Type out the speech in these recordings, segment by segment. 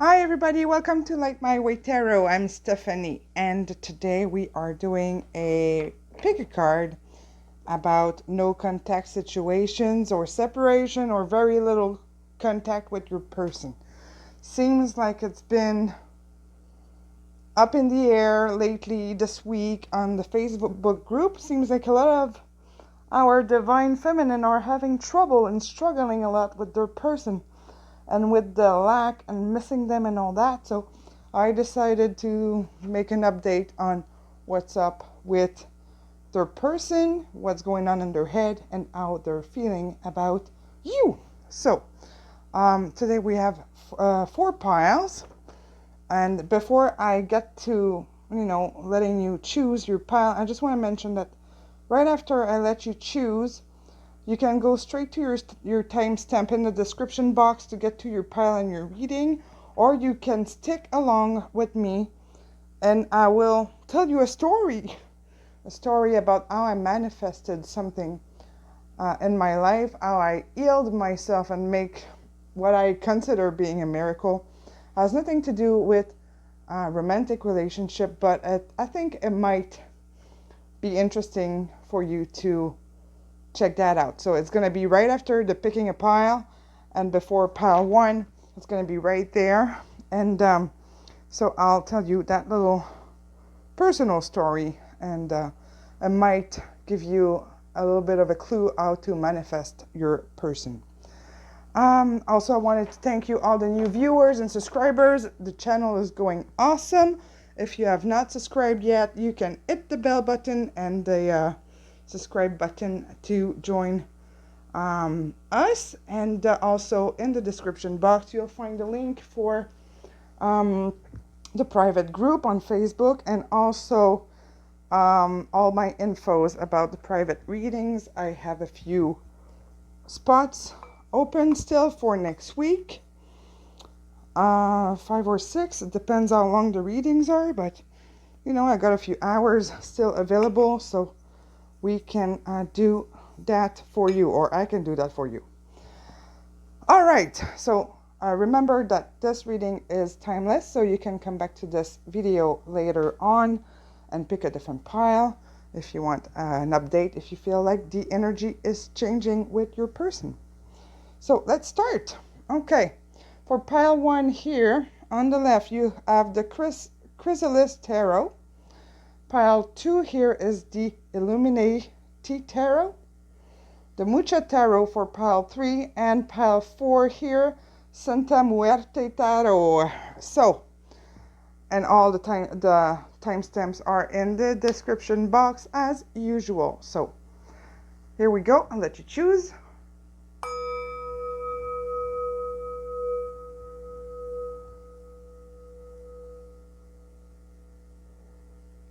Hi everybody, welcome to lightmywaytarot. I'm Stephanie, and today we are doing a pick-a-card about no contact situations or separation or very little contact with your person. Seems like it's been up in the air lately this week on the Facebook group. Seems like a lot of our divine feminine are having trouble and struggling a lot with their person and with the lack and missing them and all that. So I decided to make an update on what's up with their person, what's going on in their head, and how they're feeling about you. So today we have 4 piles. And before I get to, letting you choose your pile, I just want to mention that right after I let you choose, you can go straight to your timestamp in the description box to get to your pile and your reading, or you can stick along with me and I will tell you a story about how I manifested something in my life, how I healed myself and make what I consider being a miracle. It has nothing to do with a romantic relationship, but I think it might be interesting for you to check that out. So it's going to be right after the picking a pile and before pile 1. It's going to be right there. And so I'll tell you that little personal story, and it might give you a little bit of a clue how to manifest your person. Also, I wanted to thank you, all the new viewers and subscribers. The channel is going awesome. If you have not subscribed yet, you can hit the bell button and the subscribe button to join us, and also in the description box you'll find the link for the private group on Facebook, and also all my infos about the private readings. I have a few spots open still for next week, 5 or 6, it depends how long the readings are, but I got a few hours still available, so we can do that for you, or I can do that for you. All right, so remember that this reading is timeless, so you can come back to this video later on and pick a different pile if you want an update, if you feel like the energy is changing with your person. So let's start. Okay, for pile 1 here on the left, you have the Chrysalis Tarot. Pile 2 here is the Illuminati Tarot, the Mucha Tarot for pile 3, and pile 4 here, Santa Muerte Tarot. So, and all the timestamps are in the description box as usual. So, here we go. I'll let you choose.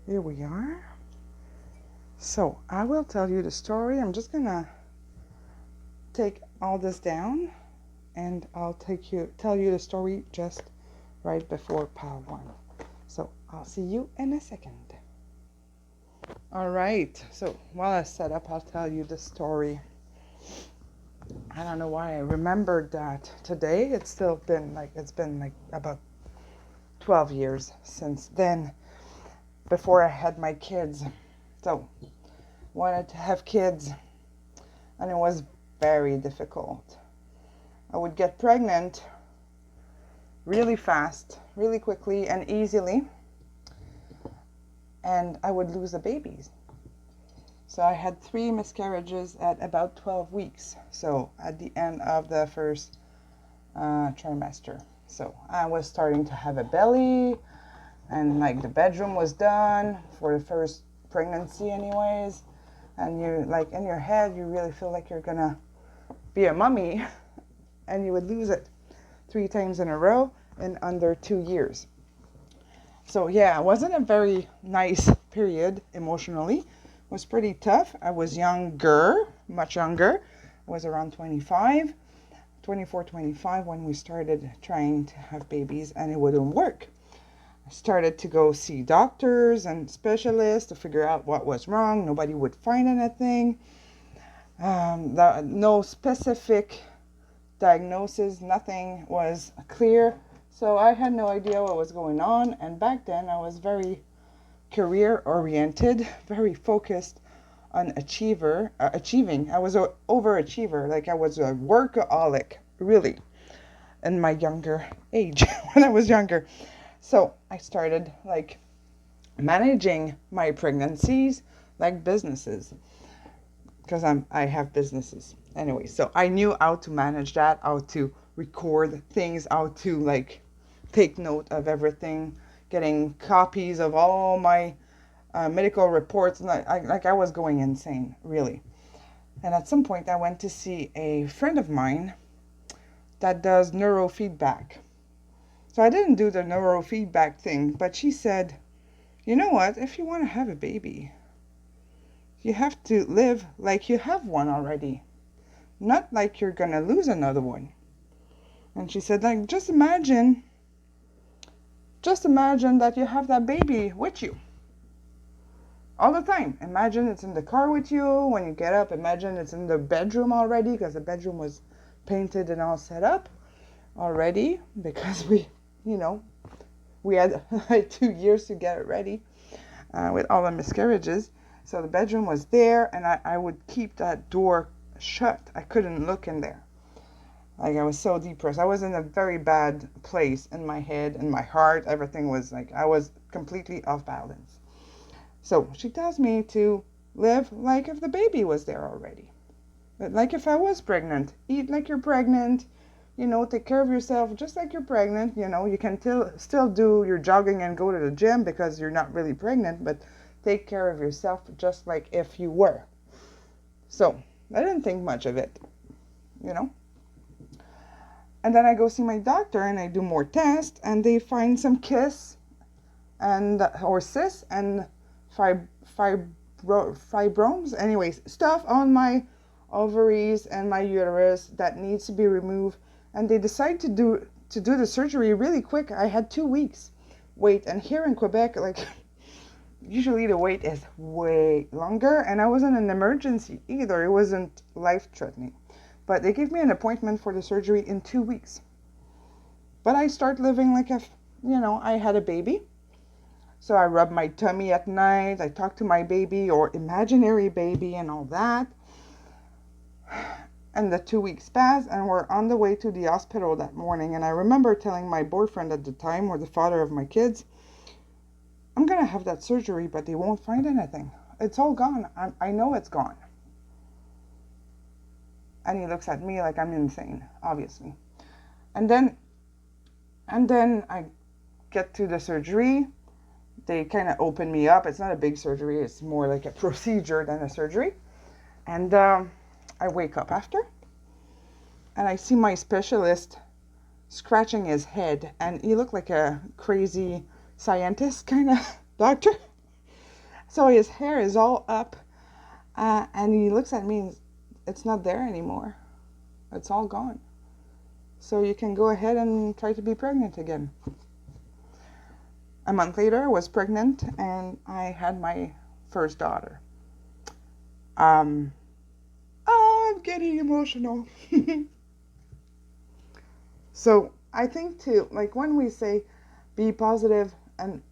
Here we are. So I will tell you the story. I'm just gonna take all this down, and I'll tell you the story just right before pile 1. So I'll see you in a second. All right. So while I set up, I'll tell you the story. I don't know why I remembered that today. It's been like about 12 years since then, before I had my kids. So wanted to have kids, and it was very difficult. I would get pregnant really fast, really quickly and easily, and I would lose the babies. So I had 3 miscarriages at about 12 weeks, so at the end of the first trimester. So I was starting to have a belly, and like the bedroom was done for the first pregnancy anyways, and you like in your head you really feel like you're gonna be a mummy, and you would lose it 3 times in a row in under 2 years. So yeah, it wasn't a very nice period emotionally. It was pretty tough. I was younger, much younger. I was around 24, 25 when we started trying to have babies, and it wouldn't work. I started to go see doctors and specialists to figure out what was wrong. Nobody would find anything. No specific diagnosis, nothing was clear. So I had no idea what was going on. And back then I was very career oriented, very focused on achieving. I was an overachiever. Like I was a workaholic, really, in my younger age, when I was younger. So I started like managing my pregnancies like businesses, because I have businesses anyway. So I knew how to manage that, how to record things, how to like take note of everything, getting copies of all my medical reports, and I was going insane, really. And at some point I went to see a friend of mine that does neurofeedback. So I didn't do the neurofeedback thing, but she said, you know what, if you want to have a baby, you have to live like you have one already, not like you're going to lose another one. And she said, like, just imagine that you have that baby with you all the time. Imagine it's in the car with you when you get up. Imagine it's in the bedroom already, because the bedroom was painted and all set up already, because we had 2 years to get it ready with all the miscarriages. So the bedroom was there, and I would keep that door shut. I couldn't look in there. Like, I was so depressed. I was in a very bad place in my head, in my heart. Everything was like, I was completely off balance. So she tells me to live like if the baby was there already. Like if I was pregnant. Eat like you're pregnant. Take care of yourself just like you're pregnant. You can still do your jogging and go to the gym because you're not really pregnant, but take care of yourself just like if you were. So I didn't think much of it, And then I go see my doctor and I do more tests, and they find some cysts or cysts and fibromes, anyways, stuff on my ovaries and my uterus that needs to be removed. And they decide to do the surgery really quick. I had 2 weeks wait, and here in Quebec, like, usually the wait is way longer, and I wasn't an emergency either. It wasn't life-threatening, but they gave me an appointment for the surgery in 2 weeks. But I start living like if I had a baby. So I rub my tummy at night, I talk to my baby or imaginary baby and all that. And the 2 weeks pass, and we're on the way to the hospital that morning. And I remember telling my boyfriend at the time, or the father of my kids, I'm going to have that surgery, but they won't find anything. It's all gone. I know it's gone. And he looks at me like I'm insane, obviously. And then I get to the surgery. They kind of open me up. It's not a big surgery. It's more like a procedure than a surgery. And I wake up after, and I see my specialist scratching his head, and he looked like a crazy scientist kind of doctor. So his hair is all up, and he looks at me, and it's not there anymore. It's all gone. So you can go ahead and try to be pregnant again. A month later, I was pregnant, and I had my first daughter. I'm getting emotional. So I think too, like when we say be positive and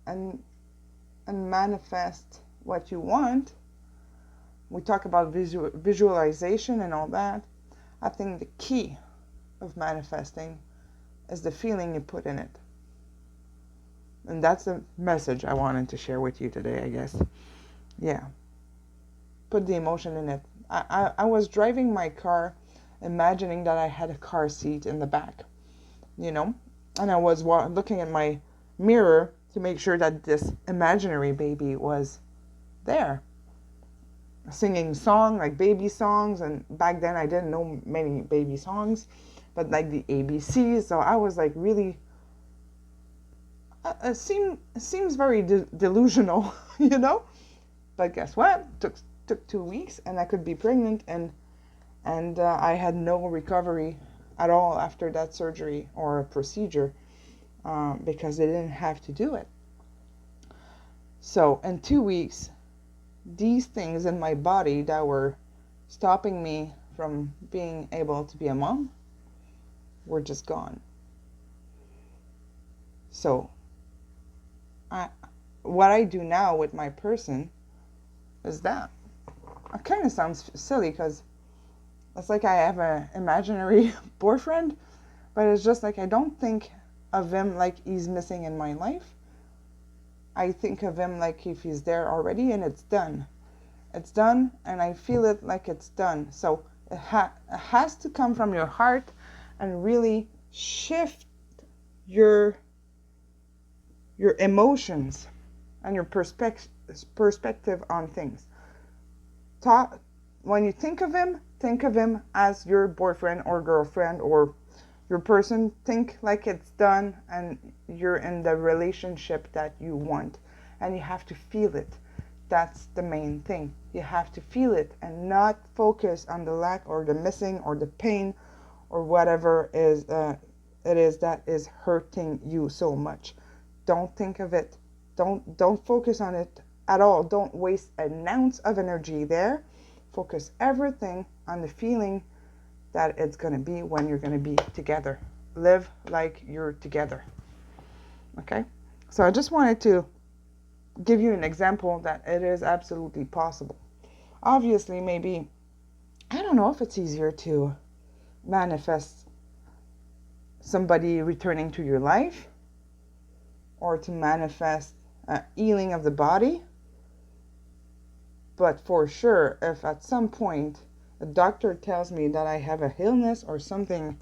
manifest what you want, we talk about visualization and all that. I think the key of manifesting is the feeling you put in it. And that's the message I wanted to share with you today, I guess. Yeah. Put the emotion in it. I was driving my car imagining that I had a car seat in the back, and I was looking at my mirror to make sure that this imaginary baby was there, singing song, like baby songs. And back then I didn't know many baby songs, but like the ABCs. So I was like really, it seems very delusional, but guess what? Took 2 weeks, and I could be pregnant, and I had no recovery at all after that surgery or procedure, because they didn't have to do it. So in 2 weeks, these things in my body that were stopping me from being able to be a mom were just gone. So what I do now with my person is that it kind of sounds silly because it's like I have an imaginary boyfriend, but it's just like I don't think of him like he's missing in my life. I think of him like if he's there already and it's done. It's done and I feel it like it's done. So it has to come from your heart and really shift your emotions and your perspective on things. When you think of him as your boyfriend or girlfriend or your person. Think like it's done and you're in the relationship that you want, and you have to feel it. That's the main thing. You have to feel it and not focus on the lack or the missing or the pain or whatever it is that is hurting you so much. Don't think of it. Don't focus on it at all. Don't waste an ounce of energy there. Focus everything on the feeling that it's going to be when you're going to be together. Live like you're together. Okay? So I just wanted to give you an example that it is absolutely possible. Obviously, maybe, I don't know if it's easier to manifest somebody returning to your life or to manifest a healing of the body. But for sure, if at some point a doctor tells me that I have a illness or something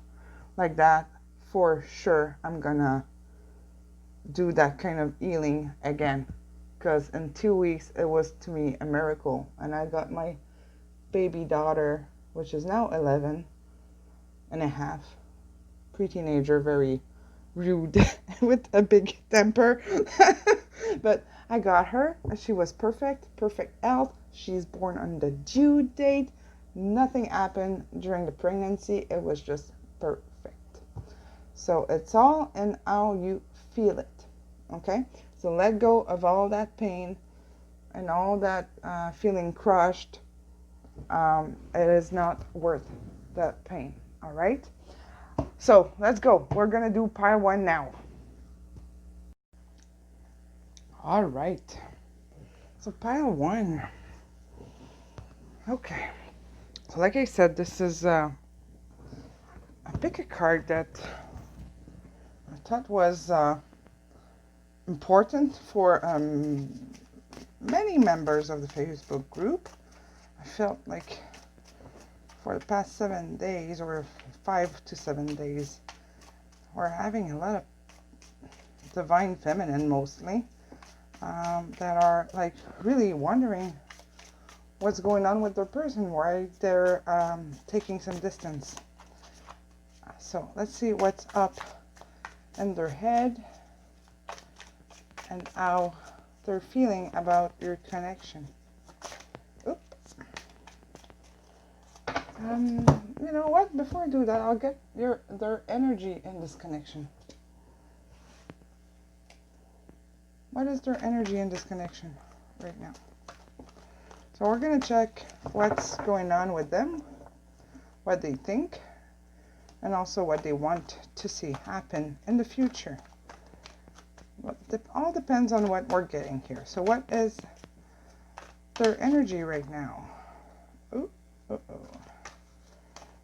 like that, for sure I'm gonna do that kind of healing again. Because in 2 weeks it was to me a miracle, and I got my baby daughter, which is now 11 and a half, pre-teenager, very rude with a big temper. But I got her. She was perfect health. She's born on the due date. Nothing happened during the pregnancy. It was just perfect. So it's all in how you feel it. Okay? So let go of all that pain and all that feeling crushed. It is not worth that pain. All right? So let's go. We're going to do pile 1 now. All right. So pile 1. Okay. So like I said, this is a pick a card that I thought was important for many members of the Facebook group. I felt like for the past 7 days, or 5 to 7 days, we're having a lot of divine feminine mostly that are like really wondering what's going on with their person, why they're taking some distance. So let's see what's up in their head and how they're feeling about your connection. Oops. You know what? Before I do that, I'll get their energy in this connection. What is their energy in this connection right now? So we're going to check what's going on with them, what they think, and also what they want to see happen in the future. It all depends on what we're getting here. So what is their energy right now? Ooh,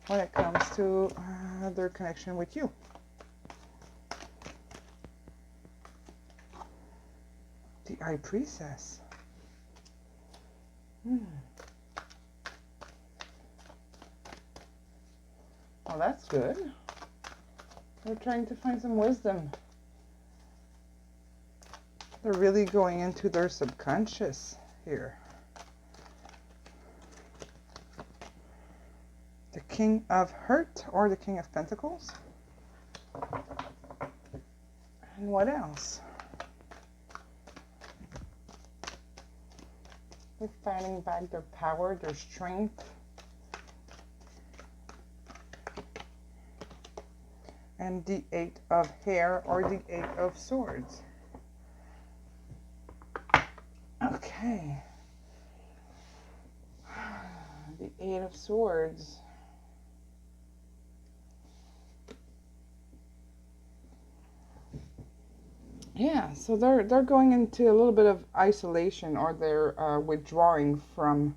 when it comes to their connection with you. The High Priestess. Well, that's good. They're trying to find some wisdom. They're really going into their subconscious here. The King of Hurt or the King of Pentacles. And what else? They're fighting back their power, their strength. And the 8 of Hair or the 8 of Swords. Okay. The 8 of Swords. Yeah, so they're going into a little bit of isolation, or they're withdrawing from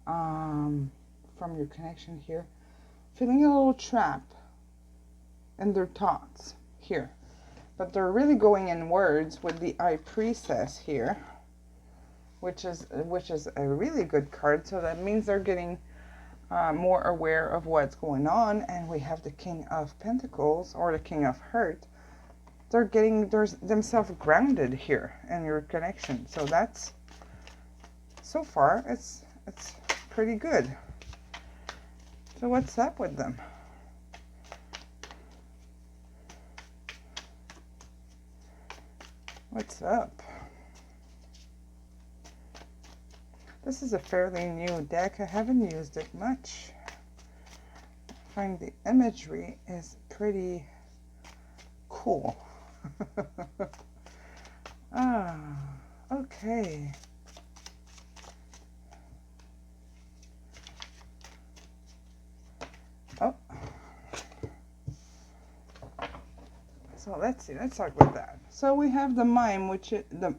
your connection here, feeling a little trapped in their thoughts here. But they're really going inwards with the High Priestess here, which is a really good card. So that means they're getting more aware of what's going on. And we have the King of Pentacles, or the King of Heart. They're getting themselves grounded here in your connection. So that's, so far, it's pretty good. So what's up with them? What's up? This is a fairly new deck. I haven't used it much. I find the imagery is pretty cool. Okay. Oh. So let's see. Let's start with that. So we have the mime, which is the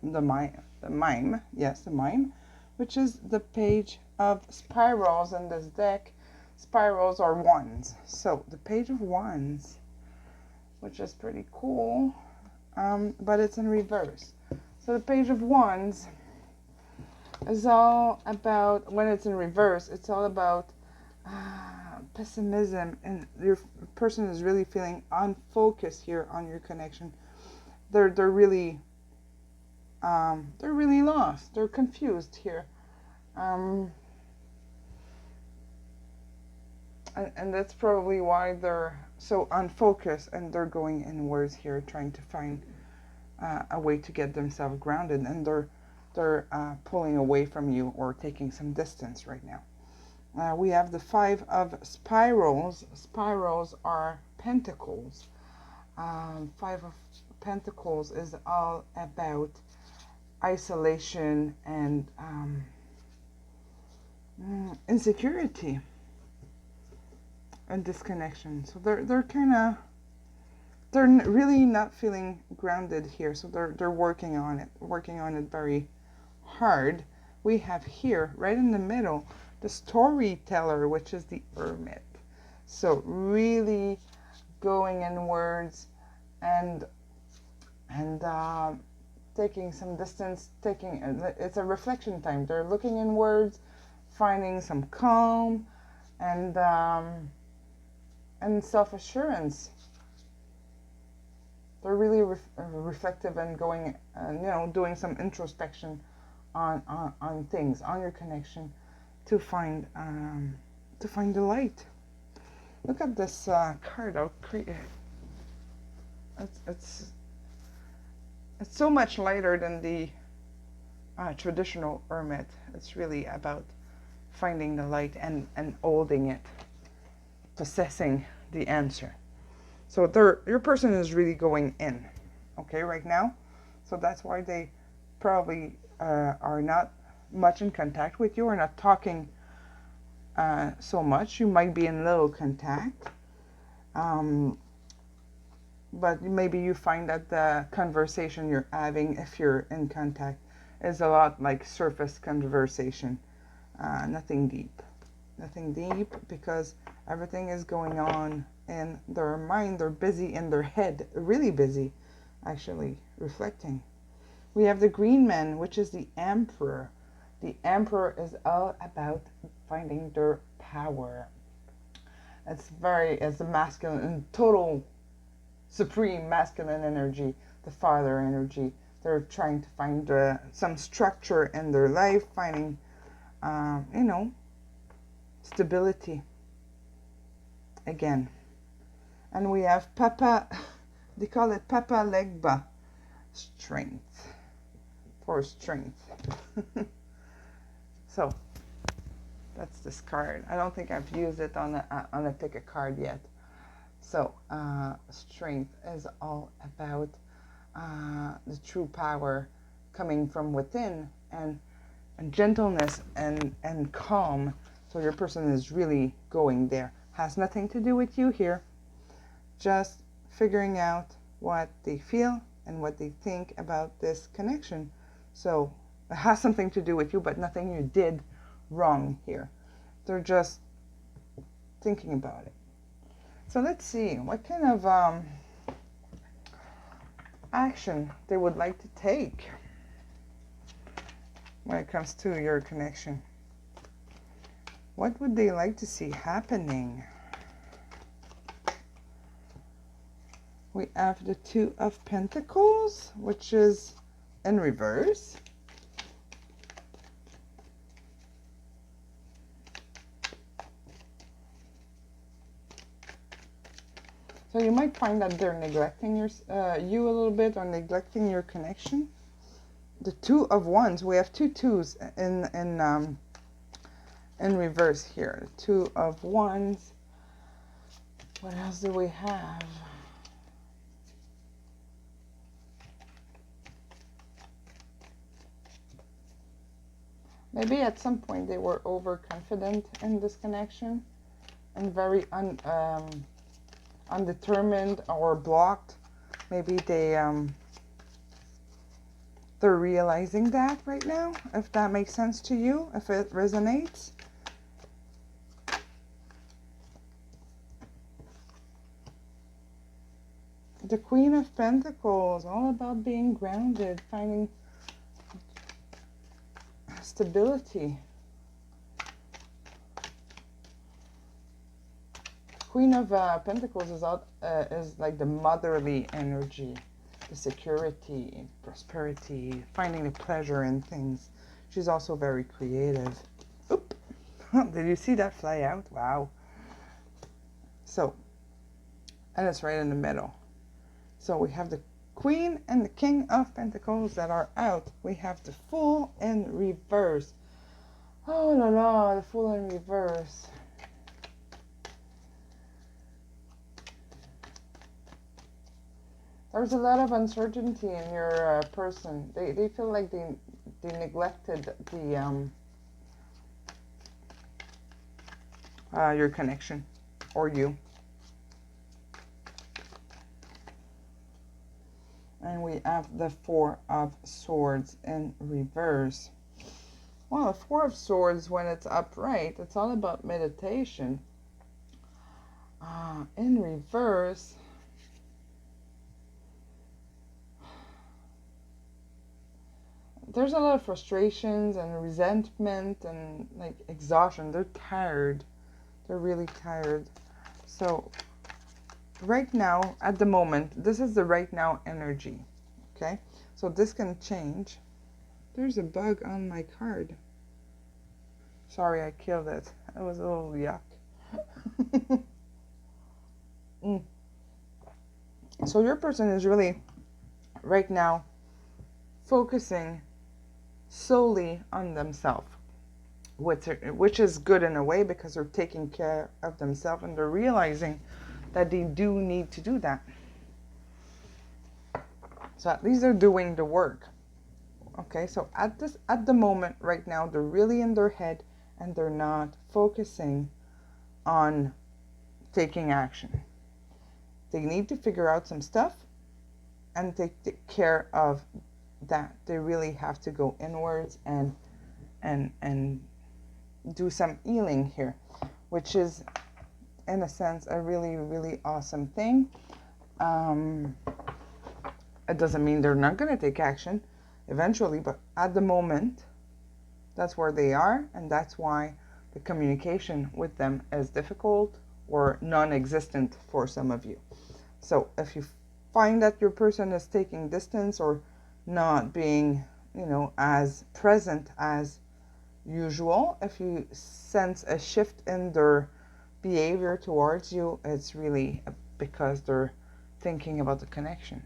mime. Yes, the mime, which is the Page of Spirals in this deck. Spirals are wands. So the Page of Wands, which is pretty cool, but it's in reverse. So the Page of Wands is all about, when it's in reverse, it's all about pessimism, and your person is really feeling unfocused here on your connection. They're really lost. They're confused here, and that's probably why they're so unfocused, and they're going inwards here, trying to find a way to get themselves grounded, and they're pulling away from you or taking some distance right now. We have the Five of Spirals. Spirals are pentacles. Five of Pentacles is all about isolation and insecurity and disconnection. So they're really not feeling grounded here. So they're working on it very hard. We have here, right in the middle, the Storyteller, which is the Hermit. So really going inwards and taking some distance. It's a reflection time. They're looking inwards, finding some calm and self-assurance. They're really reflective and going, doing some introspection on things, on your connection, to find the light. Look at this card. I'll create. It's so much lighter than the traditional Hermit. It's really about finding the light and holding it, possessing the answer. So your person is really going in, okay, right now. So that's why they probably are not much in contact with you, or not talking so much. You might be in little contact, but maybe you find that the conversation you're having, if you're in contact, is a lot like surface conversation, nothing deep, because everything is going on in their mind. They're busy in their head, really busy, actually reflecting. We have the Green Man, which is the Emperor. The Emperor is all about finding their power. It's a masculine, total, supreme masculine energy, the father energy. They're trying to find some structure in their life, finding, stability again. And we have Papa, they call it Papa Legba, strength, for strength. So that's this card. I don't think I've used it on a pick a card yet. So strength is all about the true power coming from within, and gentleness and calm. So your person is really going there. Has nothing to do with you here. Just figuring out what they feel and what they think about this connection. So it has something to do with you, but nothing you did wrong here. They're just thinking about it. So let's see what kind of action they would like to take when it comes to your connection. What would they like to see happening? We have the Two of Pentacles, which is in reverse. So you might find that they're neglecting you a little bit, or neglecting your connection. The Two of Wands, we have two twos in reverse here. The Two of Wands. What else do we have? Maybe at some point they were overconfident in this connection and very undetermined or blocked. Maybe they're realizing that right now, if that makes sense to you, if it resonates. The Queen of Pentacles, all about being grounded, finding stability. Queen of Pentacles is like the motherly energy, the security, prosperity, finding the pleasure in things. She's also very creative. Oop! Did you see that fly out? Wow. So, and it's right in the middle. So we have the Queen and the King of Pentacles that are out. We have the Fool in reverse. Oh la la, the Fool in reverse. There's a lot of uncertainty in your person. They feel like they neglected the your connection, or you. And we have the Four of Swords in reverse. Well, the Four of Swords, when it's upright, it's all about meditation. In reverse, there's a lot of frustrations and resentment and like exhaustion. They're tired. They're really tired. So right now, at the moment, this is the right now energy. Okay? So this can change. There's a bug on my card. Sorry, I killed it. It was a little yuck. So your person is really right now focusing solely on themselves, which is good in a way, because they're taking care of themselves and they're realizing that they do need to do that. So at least they're doing the work. Okay, so at the moment right now, they're really in their head and they're not focusing on taking action. They need to figure out some stuff and take care of that. They really have to go inwards and do some healing here, which is in a sense a really, really awesome thing. It doesn't mean they're not going to take action eventually, but at the moment, that's where they are, and that's why the communication with them is difficult or non-existent for some of you. So if you find that your person is taking distance or not being, as present as usual, if you sense a shift in their behavior towards you, it's really because they're thinking about the connection.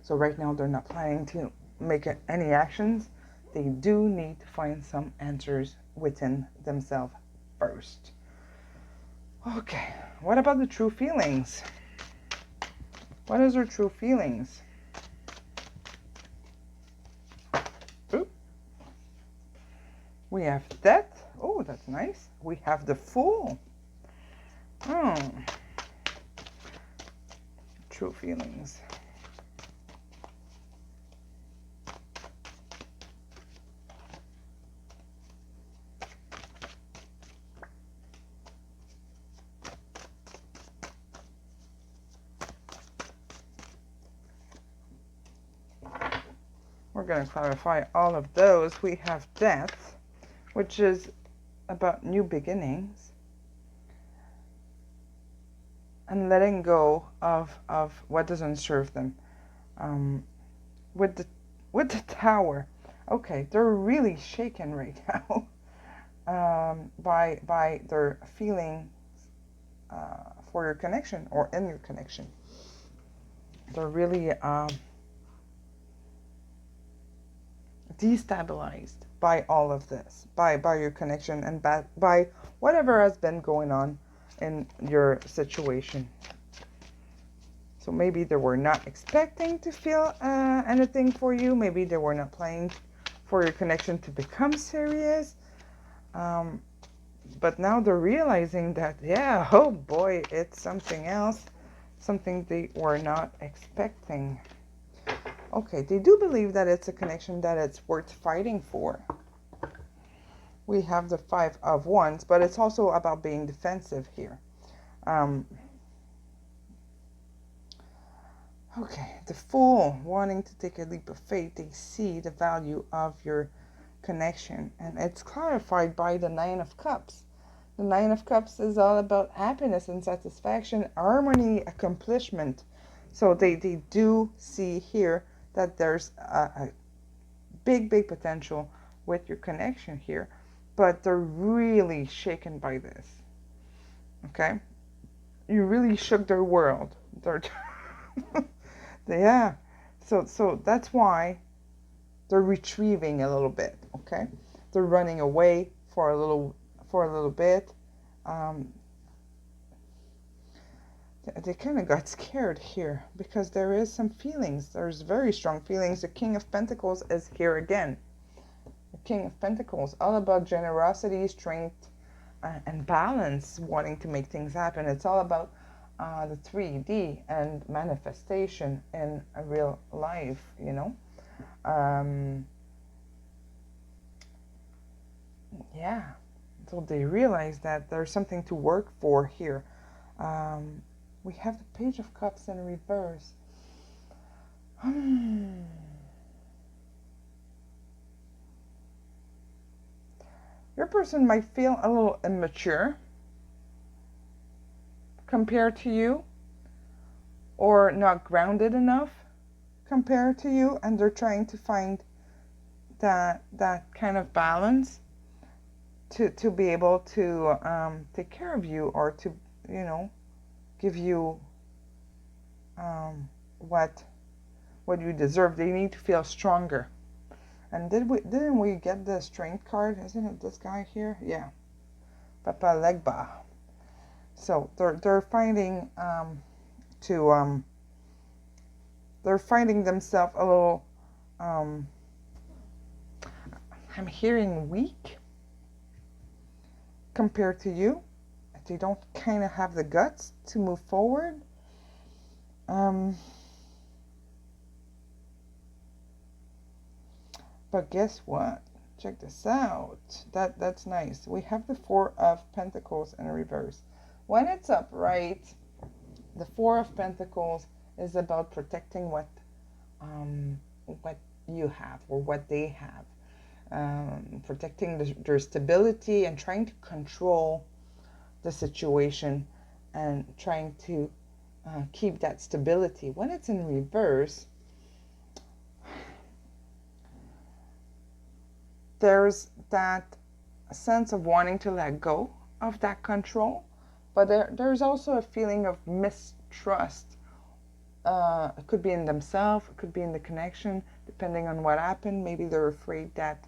So right now they're not planning to make any actions. They do need to find some answers within themselves first. Okay, what about the true feelings? What is their true feelings? Ooh. We have Death. Oh, that's nice. We have the Fool. Oh. True feelings. we're going to clarify all of those. We have death, which is about new beginnings and letting go of what doesn't serve them. With the Tower, okay, they're really shaken right now by their feelings for your connection or in your connection. They're really destabilized by all of this, by your connection and by whatever has been going on in your situation. So maybe they were not expecting to feel anything for you. Maybe they were not planning for your connection to become serious. But now they're realizing that, yeah, oh boy, it's something else, something they were not expecting. Okay, they do believe that it's a connection that it's worth fighting for. We have the Five of Wands, but it's also about being defensive here. Okay, the Fool, wanting to take a leap of faith. They see the value of your connection, and it's clarified by the Nine of Cups. The Nine of Cups is all about happiness and satisfaction, harmony, accomplishment. So they do see here that there's a big potential with your connection here, but they're really shaken by this. Okay, you really shook their world. They're yeah, so that's why they're retrieving a little bit. Okay, they're running away for a little bit. They kind of got scared here because there is some feelings. There's very strong feelings. The King of Pentacles is here again. The King of Pentacles, all about generosity, strength, and balance, wanting to make things happen. It's all about the 3D and manifestation in a real life, you know. Yeah, so they realize that there's something to work for here. We have the Page of Cups in reverse. Your person might feel a little immature compared to you, or not grounded enough compared to you, and they're trying to find that kind of balance to be able to take care of you, or to, you know, give you what you deserve. They need to feel stronger. And didn't we get the Strength card? Isn't it this guy here? Yeah, Papa Legba. So they're finding they're finding themselves a little I'm hearing weak compared to you. They don't kind of have the guts to move forward. But guess what? Check this out. That's nice. We have the Four of Pentacles in reverse. When it's upright, the Four of Pentacles is about protecting what you have or what they have. Protecting their stability and trying to control the situation and trying to keep that stability. When it's in reverse, there's that sense of wanting to let go of that control, but there's also a feeling of mistrust. It could be in themselves, it could be in the connection, depending on what happened. Maybe they're afraid that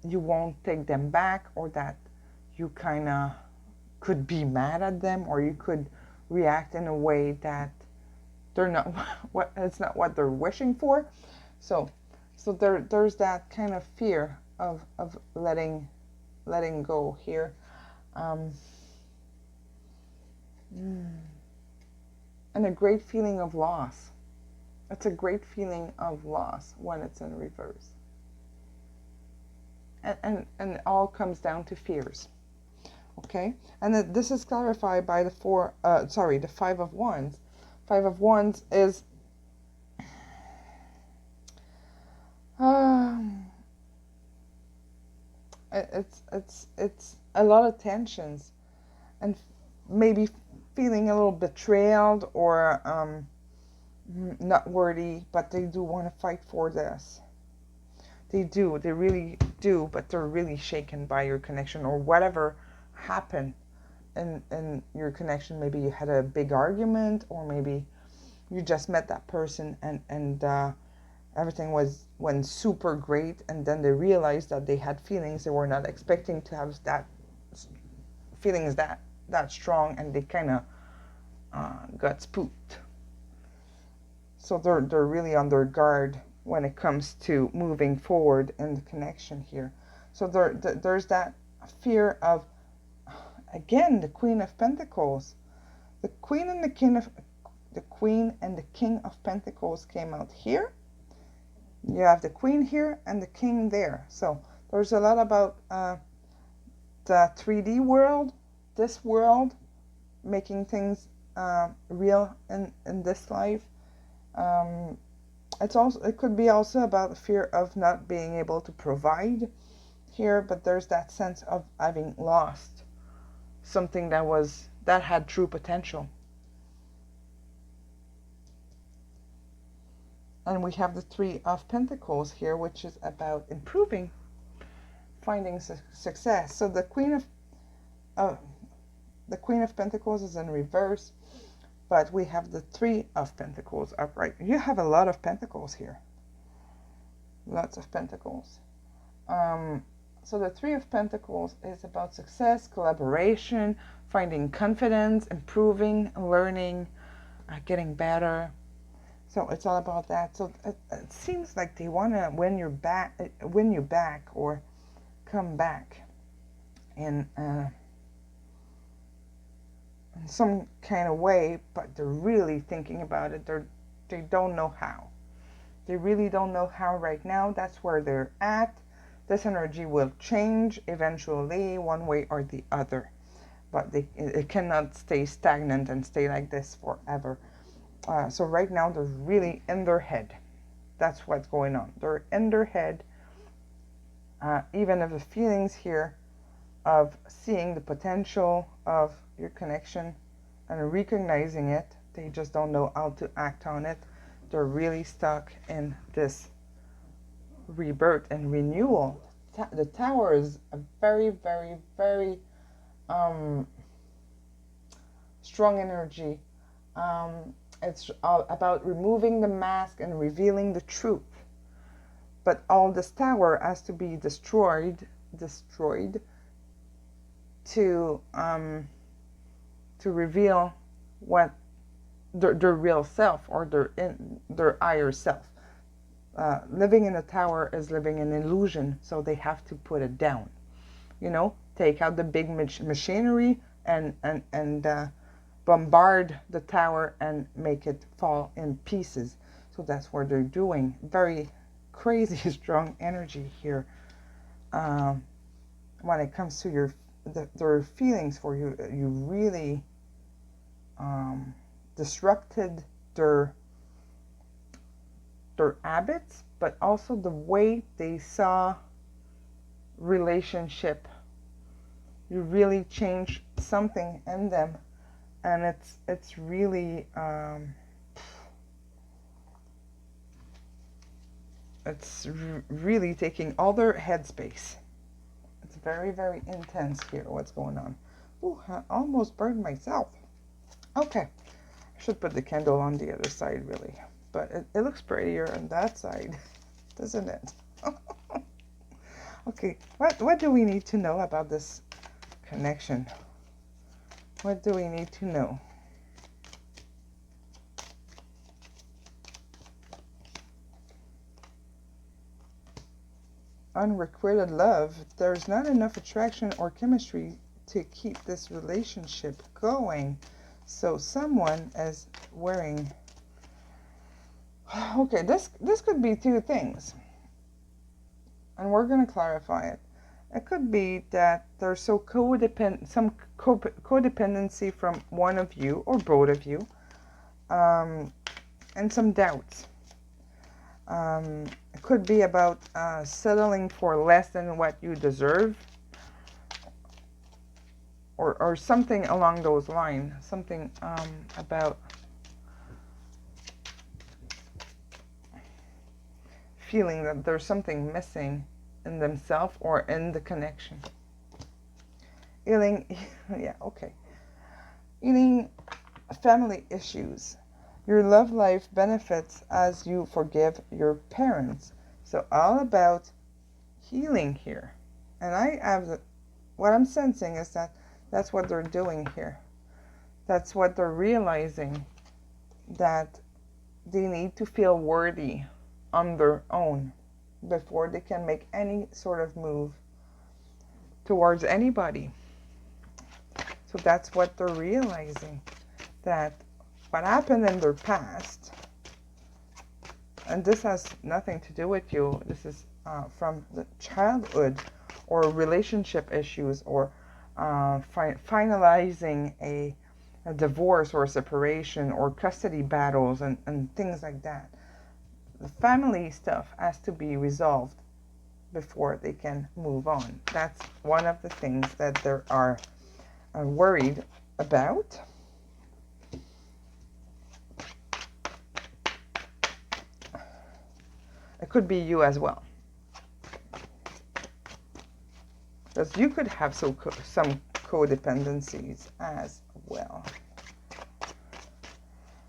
you won't take them back, or that you kind of could be mad at them, or you could react in a way that they're not it's not what they're wishing for. So there's that kind of fear of letting go here. And a great feeling of loss. It's a great feeling of loss when it's in reverse. And it all comes down to fears. Okay? And this is clarified by the Five of Wands. Five of Wands is Um, it's a lot of tensions, and maybe feeling a little betrayed or not worthy, but they do want to fight for this. They really do, but they're really shaken by your connection or whatever happened in your connection. Maybe you had a big argument, or maybe you just met that person and everything went super great, and then they realized that they had feelings they were not expecting to have, that feelings that strong, and they kind of got spooked. So they're really on their guard when it comes to moving forward in the connection here. So there's that fear of, again, the Queen of Pentacles. The Queen and the King of Pentacles came out here. You have the Queen here and the King there. So there's a lot about the 3D world, this world, making things real in this life. It could be also about the fear of not being able to provide here, but there's that sense of having lost something that had true potential. And we have the Three of Pentacles here, which is about improving, finding success. So the Queen of Pentacles is in reverse, but we have the Three of Pentacles upright. You have a lot of pentacles here. Lots of pentacles. So the Three of Pentacles is about success, collaboration, finding confidence, improving, learning, getting better. So it's all about that. So it seems like they want to win you back, or come back in some kind of way, but they're really thinking about it. They don't know how. They really don't know how right now. That's where they're at. This energy will change eventually, one way or the other, but it cannot stay stagnant and stay like this forever. So right now they're really in their head. That's what's going on. They're in their head. Even if the feelings here of seeing the potential of your connection and recognizing it, they just don't know how to act on it. They're really stuck in this rebirth and renewal. The Tower is a very, very, very strong energy. It's all about removing the mask and revealing the truth. But all this tower has to be destroyed to reveal what their real self, or their higher self. Living in a tower is living in illusion, so they have to put it down. Take out the big machinery and bombard the tower and make it fall in pieces. So that's what they're doing. Very crazy strong energy here when it comes to their feelings for you. You really disrupted their habits, but also the way they saw relationship. You really changed something in them, and it's really really taking all their headspace. It's very, very intense here, what's going on. Ooh, I almost burned myself. Okay, I should put the candle on the other side, really. But it looks prettier on that side, doesn't it? Okay, what do we need to know about this connection? What do we need to know? Unrequited love. There's not enough attraction or chemistry to keep this relationship going. So someone is wearing... Okay, this could be two things. And we're going to clarify it. It could be that there's some codependency from one of you or both of you, and some doubts. It could be about settling for less than what you deserve, or something along those lines. Something about feeling that there's something missing in themselves or in the connection. Healing, yeah, okay. Healing family issues. Your love life benefits as you forgive your parents. So all about healing here. And I have what I'm sensing is that that's what they're doing here. That's what they're realizing, that they need to feel worthy on their own before they can make any sort of move towards anybody. So that's what they're realizing, that what happened in their past, and this has nothing to do with you, this is from the childhood, or relationship issues, or finalizing a divorce or a separation, or custody battles, and things like that. The family stuff has to be resolved before they can move on. That's one of the things that they are worried about. It could be you as well, because you could have some codependencies as well.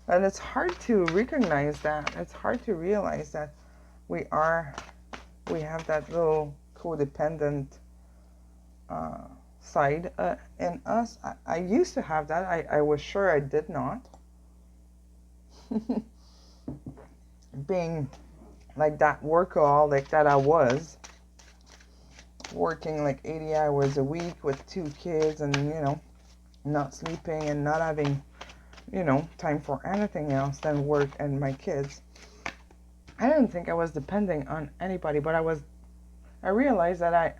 And it's hard to recognize that. It's hard to realize that we have that little codependent side in us. I used to have that. I was sure I did not. Being like that workaholic that I was, working like 80 hours a week with 2 kids, and not sleeping and not having time for anything else than work and my kids. I didn't think I was depending on anybody, but I realized that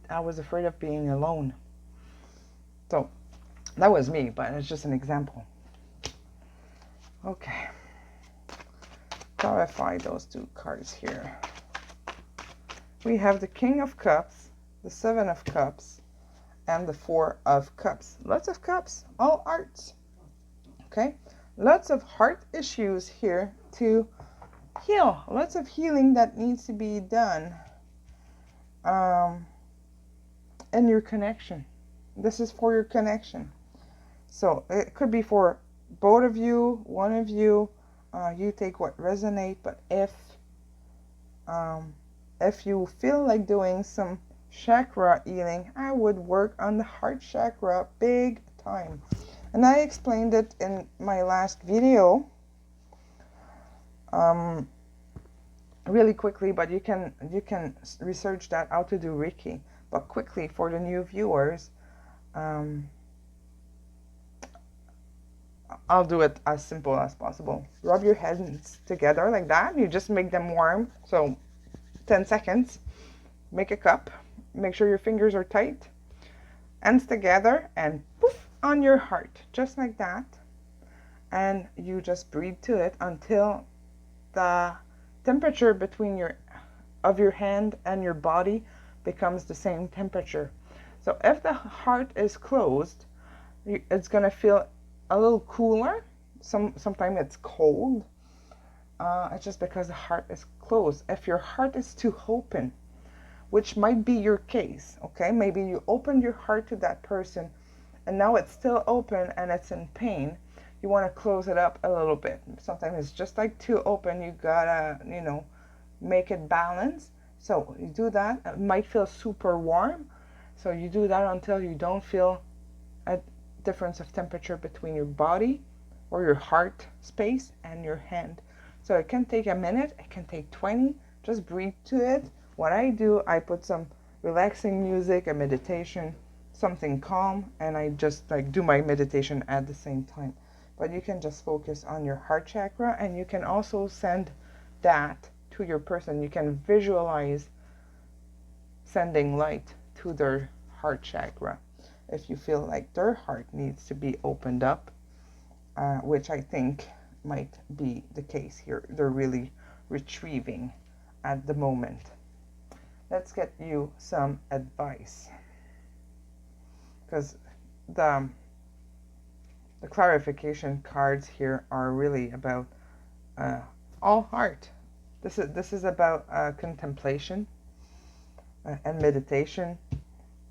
I was afraid of being alone. So that was me, but it's just an example. Okay. Clarify those 2 cards here. We have the King of Cups, the 7 of Cups, and the 4 of Cups. Lots of cups, all hearts. Okay? Lots of heart issues here to heal. Lots of healing that needs to be done in your connection. This is for your connection. So it could be for both of you, one of you. You take what resonates. But if you feel like doing some chakra healing, I would work on the heart chakra big time. And I explained it in my last video really quickly, but you can research that, how to do Reiki. But quickly, for the new viewers, I'll do it as simple as possible. Rub your hands together like that. You just make them warm. So 10 seconds. Make a cup. Make sure your fingers are tight. Hands together, and poof, on your heart. Just like that. And you just breathe to it until the temperature between your hand and your body becomes the same temperature. So if the heart is closed, it's going to feel a little cooler. Sometimes it's cold. It's just because the heart is closed. If your heart is too open, which might be your case, okay? Maybe you opened your heart to that person and now it's still open and it's in pain. You want to close it up a little bit. Sometimes it's just like too open. You gotta, make it balance. So you do that. It might feel super warm. So you do that until you don't feel a difference of temperature between your body or your heart space and your hand. So it can take a minute. It can take 20. Just breathe to it. What I do, I put some relaxing music, a meditation, something calm, and I just do my meditation at the same time. But you can just focus on your heart chakra, and you can also send that to your person. You can visualize sending light to their heart chakra if you feel like their heart needs to be opened up, which I think might be the case here. They're really retrieving at the moment. Let's get you some advice, because the clarification cards here are really about all heart. This is about contemplation and meditation,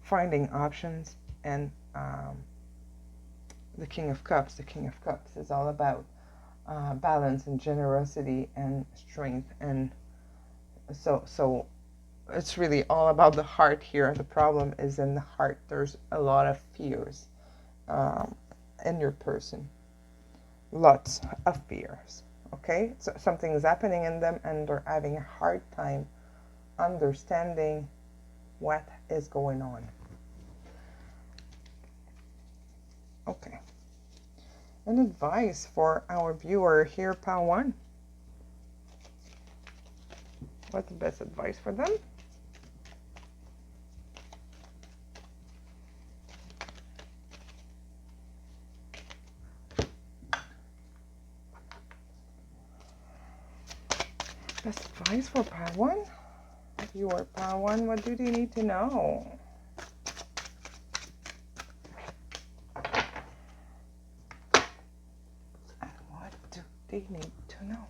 finding options, and the King of Cups. The King of Cups is all about balance and generosity and strength, and so it's really all about the heart here. The problem is in the heart. There's a lot of fears in your person, lots of fears. Okay, so something is happening in them, and they're having a hard time understanding what is going on. Okay. An advice for our viewer here, Pile 1. What's the best advice for them? Best advice for Pile 1? Viewer Pile 1, what do they need to know? They need to know.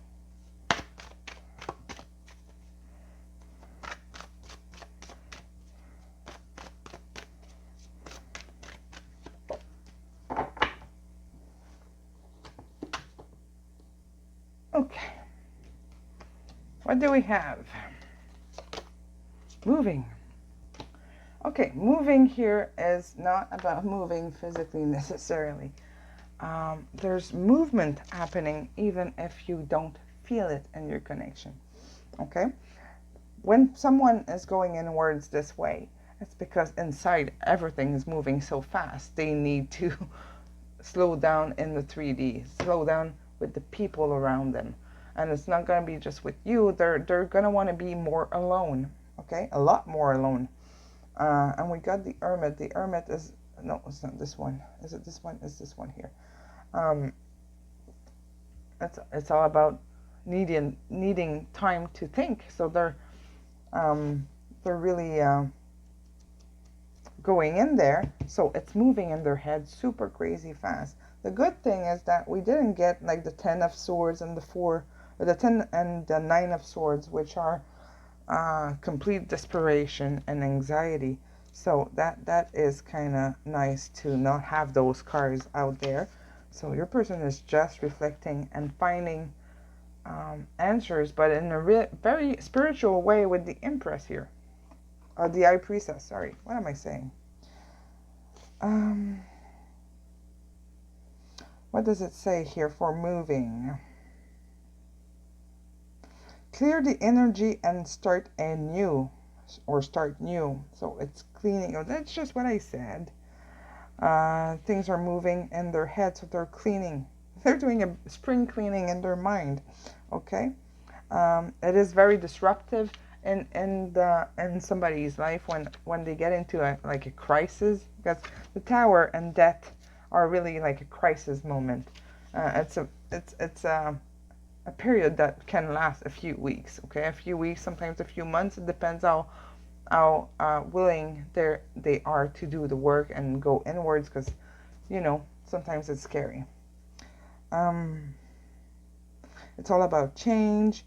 Okay. What do we have? Moving. Okay, moving here is not about moving physically necessarily. There's movement happening even if you don't feel it in your connection. Okay? When someone is going inwards this way, it's because inside everything is moving so fast. They need to slow down in the 3D, slow down with the people around them. And it's not going to be just with you. They're going to want to be more alone. Okay? A lot more alone. And we got the Hermit. The Hermit is... No, it's not this one. Is it this one? Is this one here? It's all about needing time to think. So they're really going in there. So it's moving in their head super crazy fast. The good thing is that we didn't get like the 10 of Swords and the 10 and the 9 of Swords, which are complete desperation and anxiety. So that is kind of nice to not have those cards out there. So your person is just reflecting and finding answers, but in a very spiritual way with the Empress here. Or the High Priestess, sorry. What am I saying? What does it say here for moving? Clear the energy and start anew. Or start new. So it's cleaning. Oh, that's just what I said. Things are moving in their head, so they're cleaning. They're doing a spring cleaning in their mind. Okay? It is very disruptive in somebody's life when they get into a crisis, because the Tower and Death are really like a crisis moment. It's a period that can last a few weeks. Okay, a few weeks, sometimes a few months. It depends how willing they are to do the work and go inwards, because sometimes it's scary. It's all about change,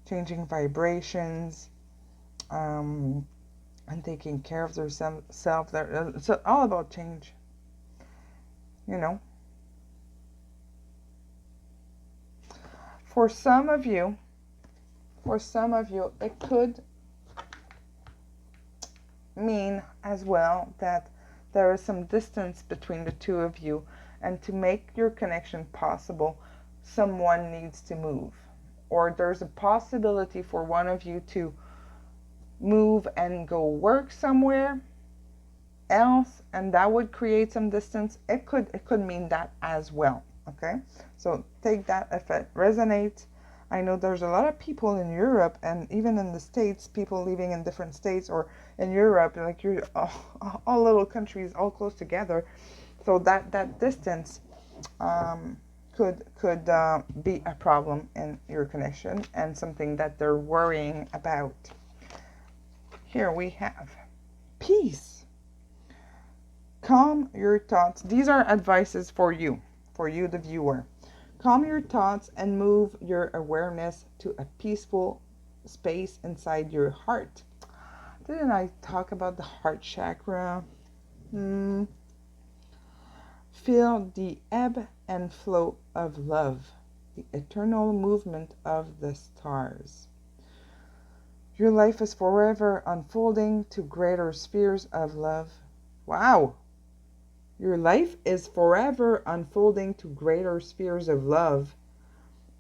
changing vibrations, and taking care of their self. It's all about change. For some of you, it could mean as well that there is some distance between the two of you, and to make your connection possible, someone needs to move, or there's a possibility for one of you to move and go work somewhere else, and that would create some distance. It could mean that as well. Okay, so take that if it resonates. I know there's a lot of people in Europe and even in the States, people living in different states, or in Europe, like you're all little countries all close together. So that distance could be a problem in your connection and something that they're worrying about. Here we have peace. Calm your thoughts. These are advices for you, the viewer. Calm your thoughts and move your awareness to a peaceful space inside your heart. Didn't I talk about the heart chakra? Feel the ebb and flow of love, the eternal movement of the stars. Your life is forever unfolding to greater spheres of love. Wow! Your life is forever unfolding to greater spheres of love.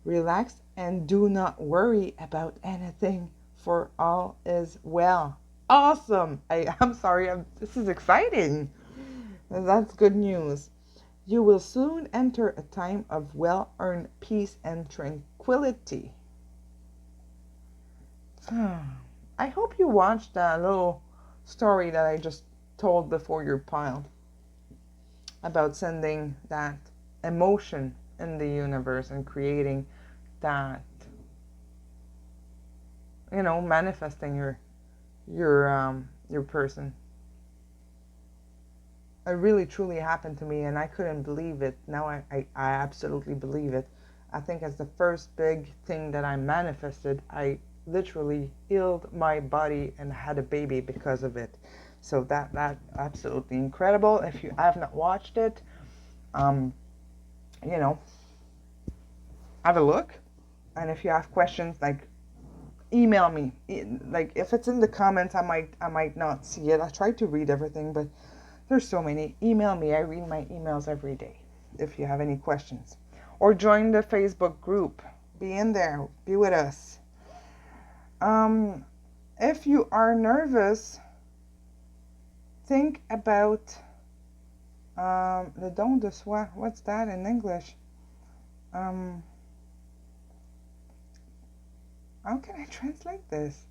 Relax and do not worry about anything, for all is well. Awesome! I'm sorry, this is exciting. That's good news. You will soon enter a time of well-earned peace and tranquility. I hope you watched that little story that I just told before your pile about sending that emotion in the universe and creating that, manifesting your person. It really truly happened to me, and I couldn't believe it. Now I absolutely believe it. I think as the first big thing that I manifested, I literally healed my body and had a baby because of it. So that absolutely incredible. If you have not watched it, have a look. And if you have questions, like, email me. Like, if it's in the comments, I might not see it. I try to read everything, but there's so many. Email me. I read my emails every day if you have any questions. Or join the Facebook group. Be in there. Be with us. If you are nervous, think about le don de soi. What's that in English? How can I translate this?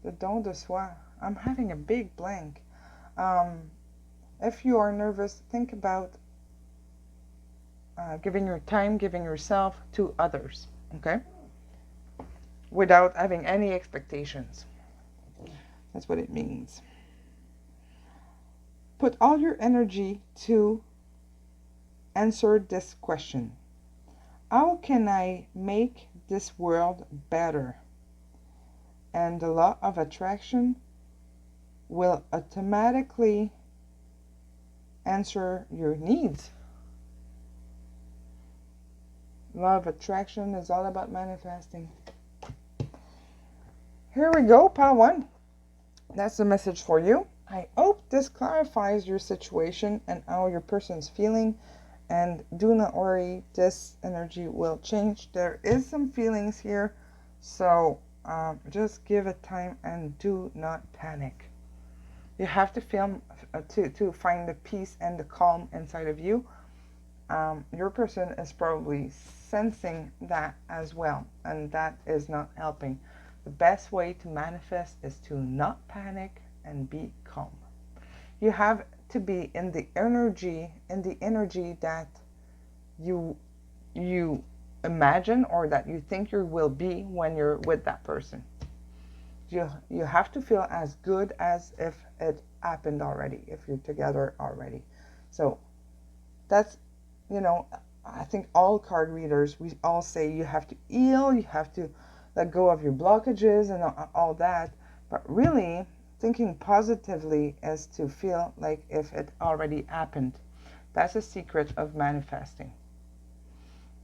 Le don de soi. I'm having a big blank. If you are nervous, think about giving your time, giving yourself to others, okay? Without having any expectations. That's what it means. Put all your energy to answer this question. How can I make this world better? And the law of attraction will automatically answer your needs. Law of attraction is all about manifesting. Here we go, pile 1. That's the message for you. I hope this clarifies your situation and how your person's feeling. And do not worry, this energy will change. There is some feelings here, so just give it time and do not panic. You have to feel to find the peace and the calm inside of you. Your person is probably sensing that as well, and that is not helping. The best way to manifest is to not panic and be calm. You have to be in the energy that you imagine or that you think you will be when you're with that person. You have to feel as good as if it happened already, if you're together already. So that's, I think all card readers, we all say you have to heal, you have to let go of your blockages and all that. But really, thinking positively is to feel like if it already happened. That's a secret of manifesting.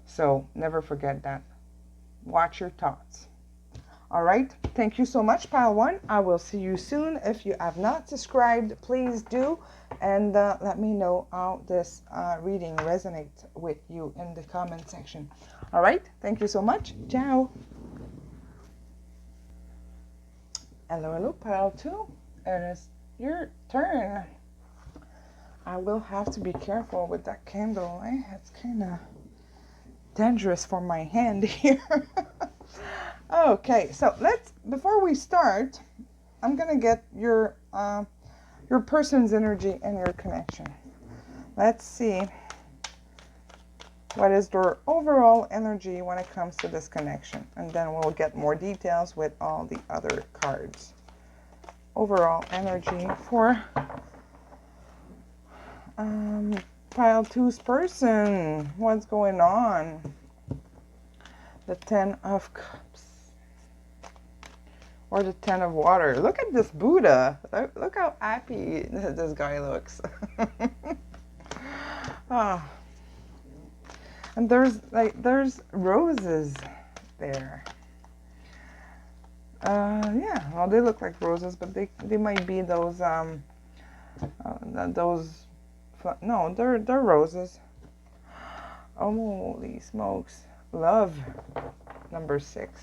So never forget that. Watch your thoughts. All right. Thank you so much, pile 1. I will see you soon. If you have not subscribed, please do. And let me know how this reading resonates with you in the comment section. All right. Thank you so much. Ciao. Hello, pile 2. It is your turn. I will have to be careful with that candle. It's kind of dangerous for my hand here. Okay, so before we start, I'm gonna get your person's energy and your connection. Let's see what is their overall energy when it comes to this connection. And then we'll get more details with all the other cards. Overall energy for pile 2's person. What's going on? The 10 of Cups. Or the 10 of Water. Look at this Buddha. Look how happy this guy looks. Oh. And there's roses there. Yeah, well, they look like roses, but they might be those no, they're roses. Holy smokes. Love, number 6.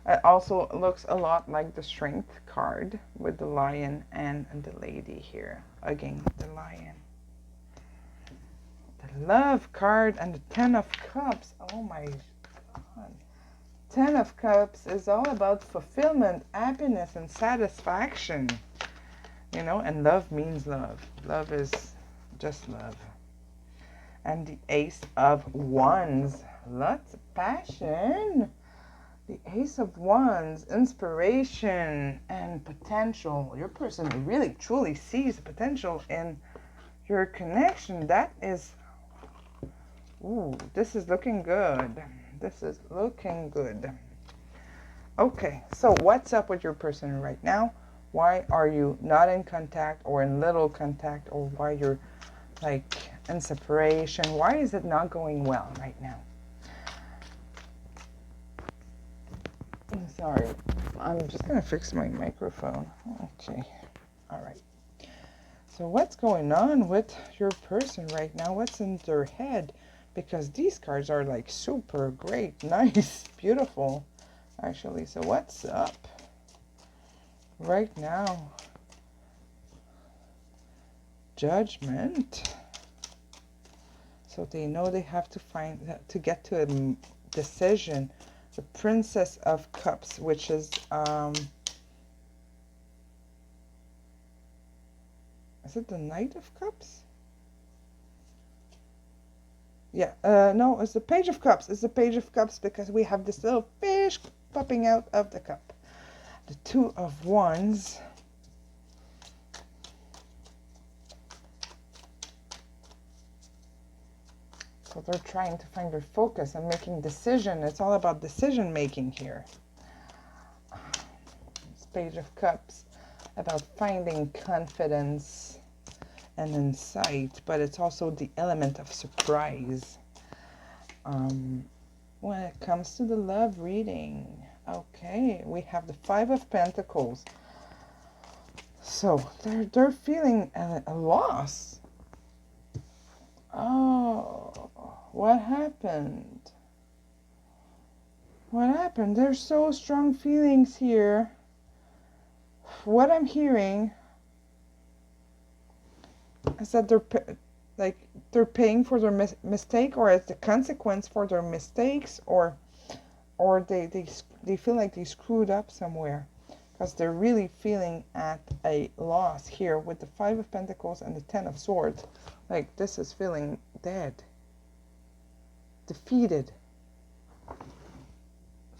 It also looks a lot like the Strength card with the lion and the lady here hugging the lion. The Love card and the 10 of Cups. Oh my God. 10 of Cups is all about fulfillment, happiness, and satisfaction. You know, and love means love. Love is just love. And the Ace of Wands. Lots of passion. The Ace of Wands, inspiration and potential. Your person really truly sees the potential in your connection. That is, ooh, this is looking good. This is looking good. Okay, so what's up with your person right now? Why are you not in contact or in little contact, or why you're like in separation? Why is it not going well right now? I'm sorry, I'm just gonna fix my microphone. Okay, all right. So what's going on with your person right now? What's in their head? Because these cards are like super great, nice, beautiful, actually. So what's up right now? Judgment. So they know they have to get to a decision. The Princess of Cups, which is it the Knight of Cups? Yeah, no, it's the Page of Cups. It's the Page of Cups because we have this little fish popping out of the cup. The Two of Wands. So they're trying to find their focus and making decision. It's all about decision making here. This Page of Cups, about finding confidence and insight, but it's also the element of surprise. When it comes to the love reading, okay, we have the 5 of Pentacles. So they're feeling a loss. Oh, what happened? What happened? There's so strong feelings here. What I'm hearing is that they're paying for their mistake, or as the consequence for their mistakes, or they feel like they screwed up somewhere, because they're really feeling at a loss here with the 5 of Pentacles and the 10 of Swords. Like, this is feeling dead, defeated.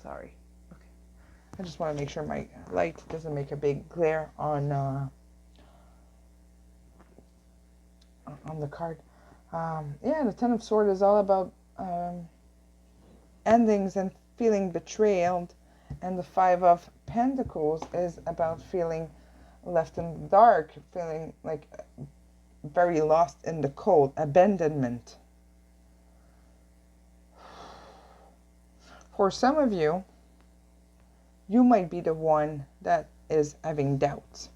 Sorry. Okay. I just want to make sure my light doesn't make a big glare on the card. Yeah, the 10 of Swords is all about endings and feeling betrayed, and the 5 of Pentacles is about feeling left in the dark, feeling like very lost in the cold, abandonment. For some of you, you might be the one that is having doubts.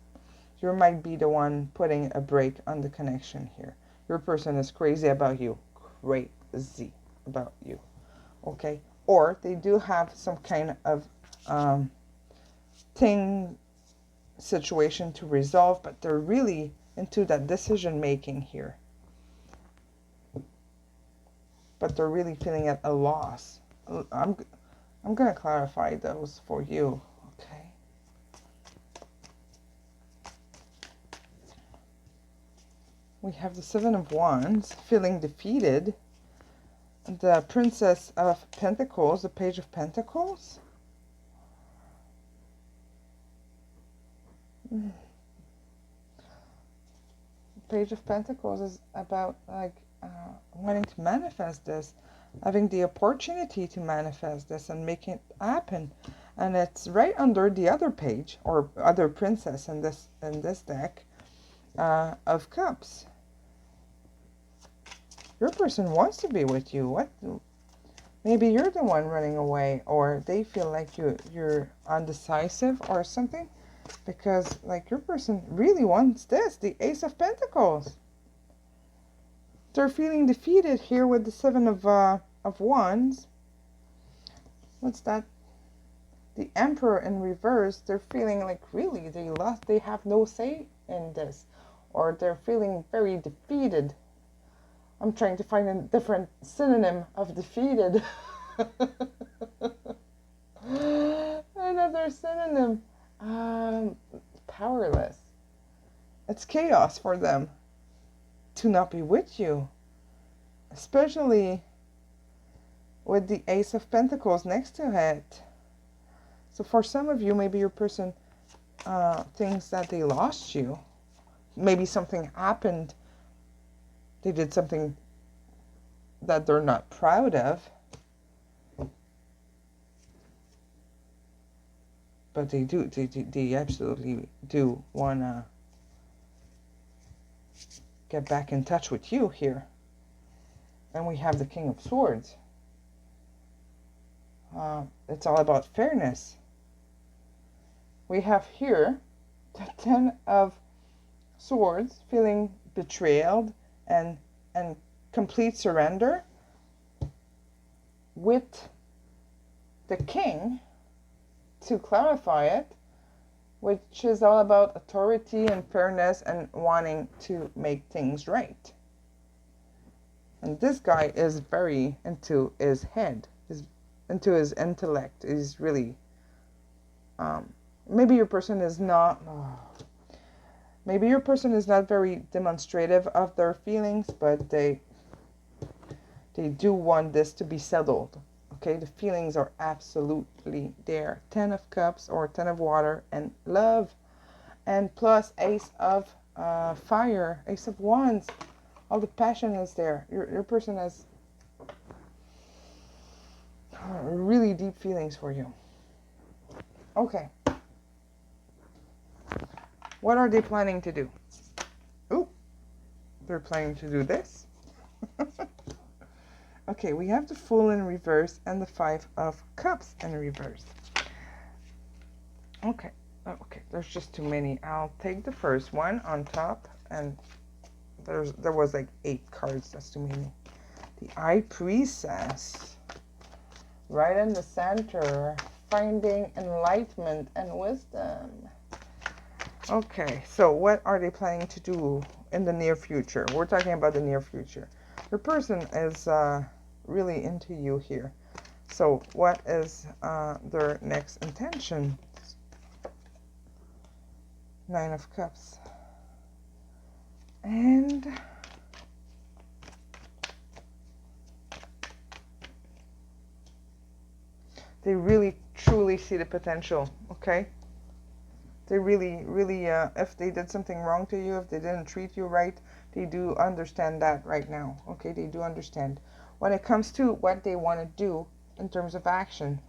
You might be the one putting a break on the connection here. Your person is crazy about you. Crazy about you. Okay? Or they do have some kind of situation to resolve, but they're really into that decision making here. But they're really feeling at a loss. I'm going to clarify those for you. Okay? we have the Seven of Wands, feeling defeated. The Princess of Pentacles, the Page of Pentacles. Page of Pentacles is about like wanting to manifest this, having the opportunity to manifest this and make it happen. And it's right under the other page or other princess in this deck of Cups. Your person wants to be with you. What? Maybe you're the one running away, or they feel like you're undecisive or something, because like your person really wants this, the Ace of Pentacles. They're feeling defeated here with the Seven of Wands. What's that? The Emperor in reverse. They're feeling like really they lost. They have no say in this, or they're feeling very defeated. I'm trying to find a different synonym of defeated. Another synonym. Powerless. It's chaos for them to not be with you. Especially with the Ace of Pentacles next to it. So for some of you, maybe your person thinks that they lost you. Maybe something happened. They did something that they're not proud of. But they absolutely do want to get back in touch with you here. And we have the King of Swords. It's all about fairness. We have here the Ten of Swords, feeling betrayed and complete surrender, with the King, to clarify it, which is all about authority and fairness and wanting to make things right. And this guy is very into his head, into his intellect. Is really, maybe your person is not, maybe your person is not very demonstrative of their feelings, but they do want this to be settled. Okay, the feelings are absolutely there. 10 of Cups or 10 of Water and love. And plus Ace of Fire, Ace of Wands. All the passion is there. Your person has really deep feelings for you. Okay. What are they planning to do? Ooh, they're planning to do this. Okay, we have the Fool in reverse and the Five of Cups in reverse. Okay, there's just too many. I'll take the first one on top, and there was like 8 cards. That's too many. The High Priestess, right in the center, finding enlightenment and wisdom. Okay, so what are they planning to do in the near future? We're talking about the near future. Your person is really into you here. So what is their next intention? 9 of Cups. And they really truly see the potential, okay? They really, if they did something wrong to you, if they didn't treat you right, they do understand that right now, okay? They do understand. When it comes to what they want to do in terms of action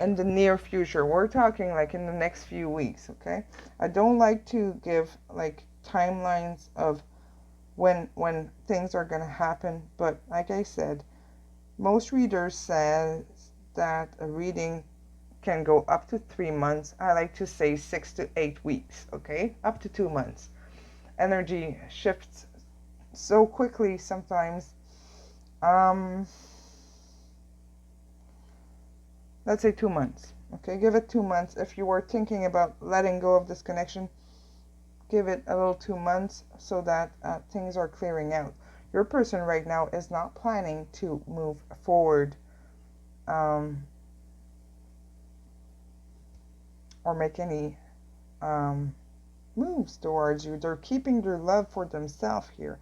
in the near future, we're talking like in the next few weeks, okay? I don't like to give like timelines of when things are going to happen, but like I said, most readers say that a reading can go up to 3 months. I like to say 6 to 8 weeks, okay? Up to 2 months. Energy shifts so quickly sometimes. Let's say 2 months, okay? Give it 2 months. If you were thinking about letting go of this connection, give it a little 2 months so that things are clearing out. Your person right now is not planning to move forward or make any moves towards you. They're keeping their love for themselves here.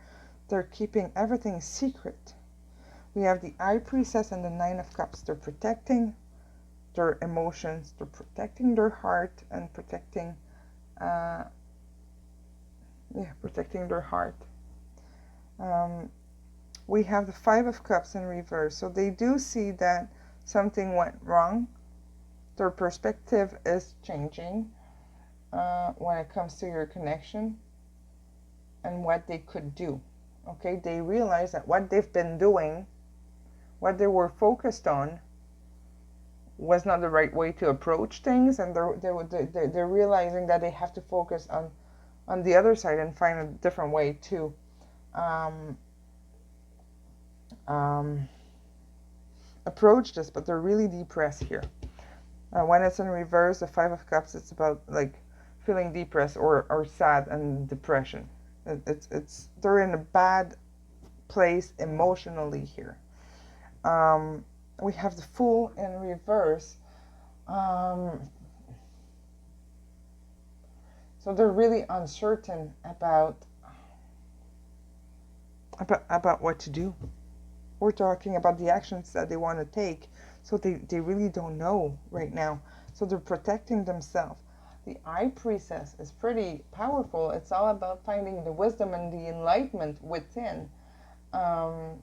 They're keeping everything secret. We have the High Priestess and the Nine of Cups. They're protecting their emotions. They're protecting their heart and protecting, protecting their heart. We have the Five of Cups in reverse. So they do see that something went wrong. Their perspective is changing when it comes to your connection and what they could do. Okay, they realize that what they've been doing, what they were focused on, was not the right way to approach things, and they're realizing that they have to focus on the other side and find a different way to approach this. But they're really depressed here. When it's in reverse, the Five of Cups, it's about like feeling depressed or sad and depression. They're in a bad place emotionally here. We have the Fool in reverse. So they're really uncertain about what to do. We're talking about the actions that they want to take. So they really don't know right now. So they're protecting themselves. The High Priestess is pretty powerful. It's all about finding the wisdom and the enlightenment within. But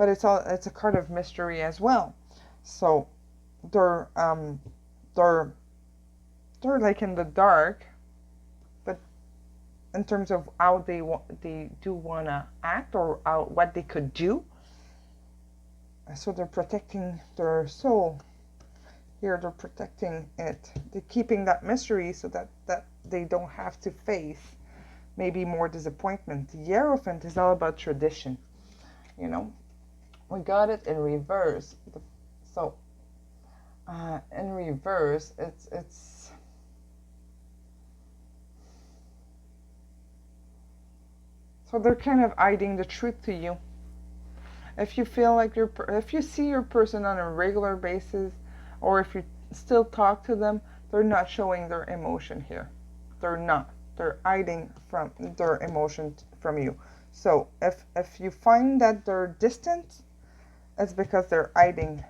it's a card of mystery as well. So they're like in the dark, but in terms of how they do wanna act or what they could do. So they're protecting their soul. Here they're protecting it. They're keeping that mystery so that they don't have to face maybe more disappointment. The Hierophant is all about tradition. You know, we got it in reverse. So in reverse, it's so they're kind of hiding the truth to you. If you feel like if you see your person on a regular basis, or if you still talk to them, they're not showing their emotion here. They're not. They're hiding from their emotion from you. So if you find that they're distant, it's because they're hiding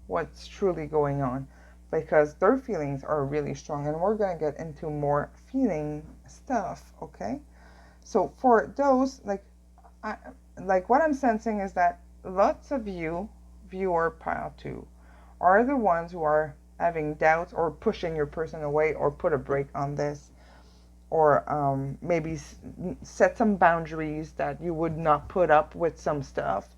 what's truly going on, because their feelings are really strong, and we're going to get into more feeling stuff, okay? So for those, like what I'm sensing is that lots of you, viewer pile 2, are the ones who are having doubts or pushing your person away, or put a break on this, or maybe set some boundaries that you would not put up with some stuff,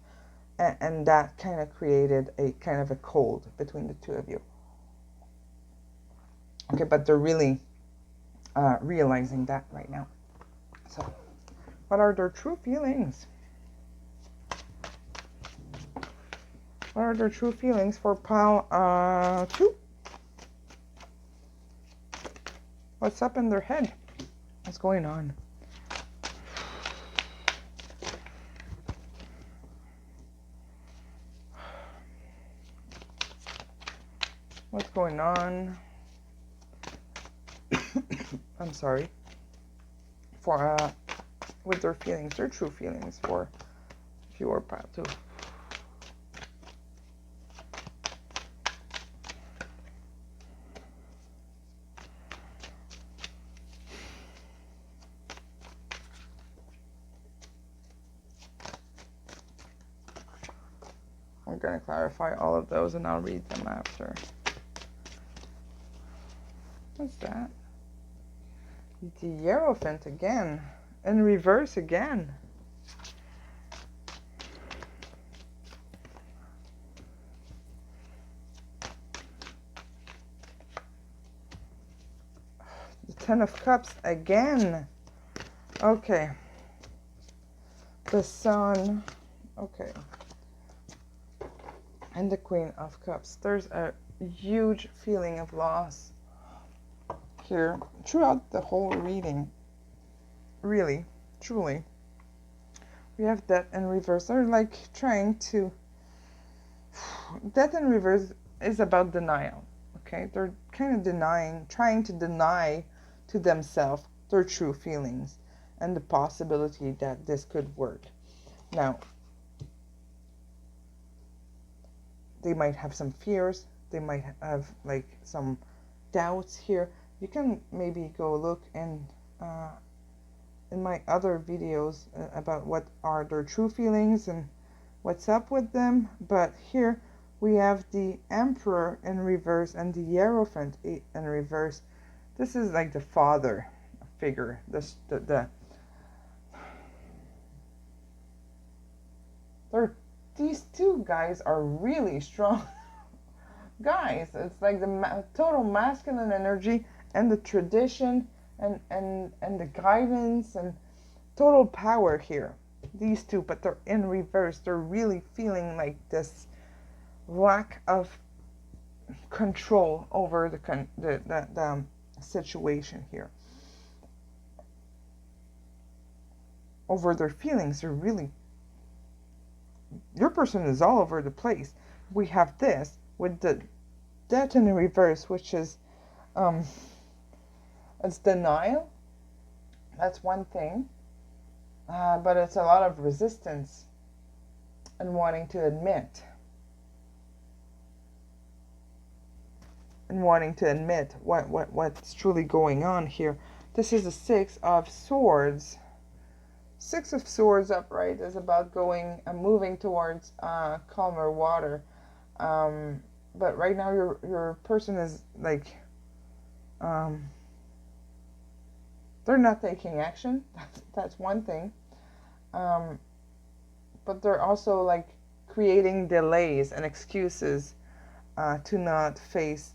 and that kind of created a kind of a cold between the two of you. Okay, but they're really realizing that right now. So what are their true feelings? What are their true feelings for pile 2? What's up in their head? What's going on? What's going on? I'm sorry. For with their feelings, their true feelings for viewer pile 2. I'm going to clarify all of those and I'll read them after. What's that? The Hierophant again. In reverse again. The Ten of Cups again. Okay. The Sun. Okay. And the Queen of Cups. There's a huge feeling of loss here throughout the whole reading. Really, truly. We have Death in reverse. They're like trying to... Death in reverse is about denial. Okay? They're kind of trying to deny to themselves their true feelings and the possibility that this could work. Now, they might have some fears. They might have like some doubts here. You can maybe go look in my other videos about what are their true feelings and what's up with them. But here we have the Emperor in reverse and the Hierophant in reverse. This is like the father figure. These two guys are really strong guys. It's like the total masculine energy and the tradition and the guidance and total power here. These two, but they're in reverse. They're really feeling like this lack of control over the situation here. Over their feelings. They're really, your person is all over the place. We have this with the Death in reverse, which is it's denial. That's one thing, but it's a lot of resistance and wanting to admit what's truly going on here. This is the Six of Swords. Six of Swords upright is about going and moving towards calmer water. But right now your person is like, they're not taking action. That's one thing. But they're also like creating delays and excuses to not face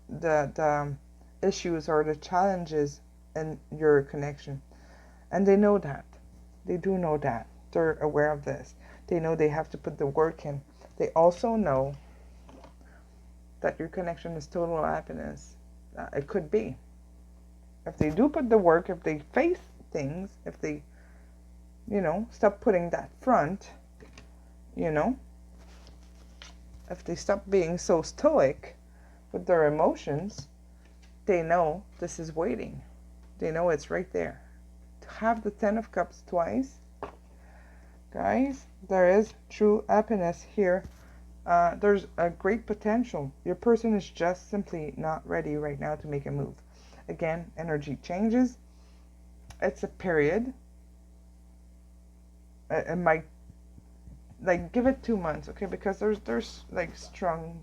the issues or the challenges in your connection. And they know that. They do know that. They're aware of this. They know they have to put the work in. They also know that your connection is total happiness. It could be. If they do put the work, if they face things, if they, stop putting that front, if they stop being so stoic with their emotions, they know this is waiting. They know it's right there. To have the Ten of Cups twice, guys, there is true happiness here. There's a great potential. Your person is just simply not ready right now to make a move. Again, energy changes. It's a period. It might, like, give it 2 months, okay? Because there's like strong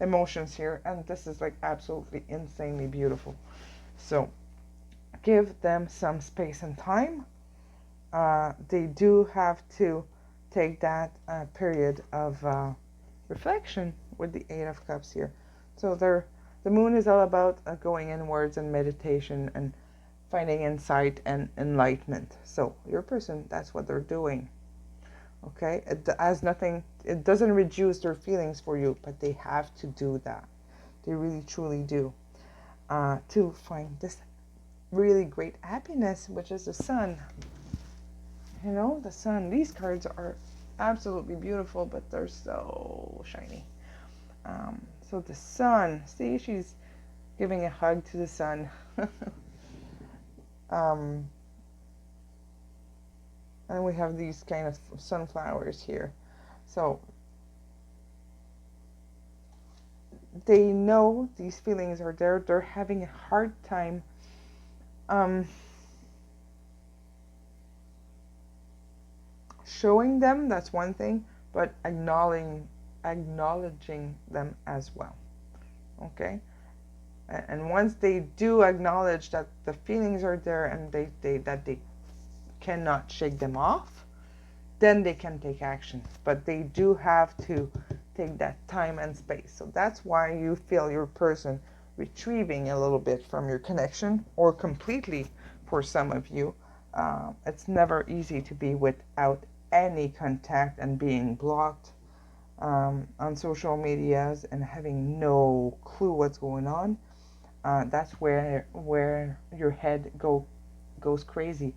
emotions here, and this is like absolutely insanely beautiful. So give them some space and time. They do have to take that period of reflection with the Eight of Cups here. So the moon is all about going inwards and meditation and finding insight and enlightenment. So your person, that's what they're doing. Okay, it has nothing, it doesn't reduce their feelings for you, but they have to do that. They really truly do, to find this really great happiness, which is the Sun. The Sun. These cards are absolutely beautiful, but they're so shiny. So the Sun, see, she's giving a hug to the Sun. And we have these kind of sunflowers here. So they know these feelings are there. They're having a hard time showing them. That's one thing, but acknowledging them as well. Okay, and once they do acknowledge that the feelings are there and they cannot shake them off, then they can take action. But they do have to take that time and space. So that's why you feel your person retrieving a little bit from your connection, or completely for some of you. It's never easy to be without any contact and being blocked on social medias and having no clue what's going on. That's where your head goes crazy.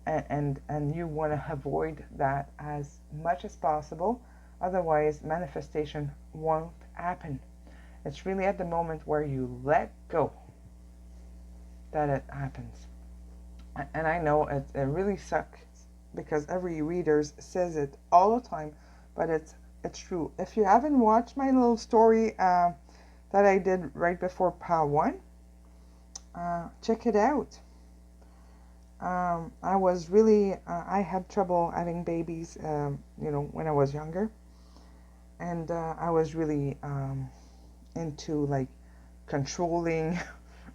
And you want to avoid that as much as possible. Otherwise, manifestation won't happen. It's really at the moment where you let go that it happens. And I know it really sucks because every reader says it all the time, but it's true. If you haven't watched my little story that I did right before pile 1, check it out. I was really, I had trouble having babies, when I was younger. And I was really into like controlling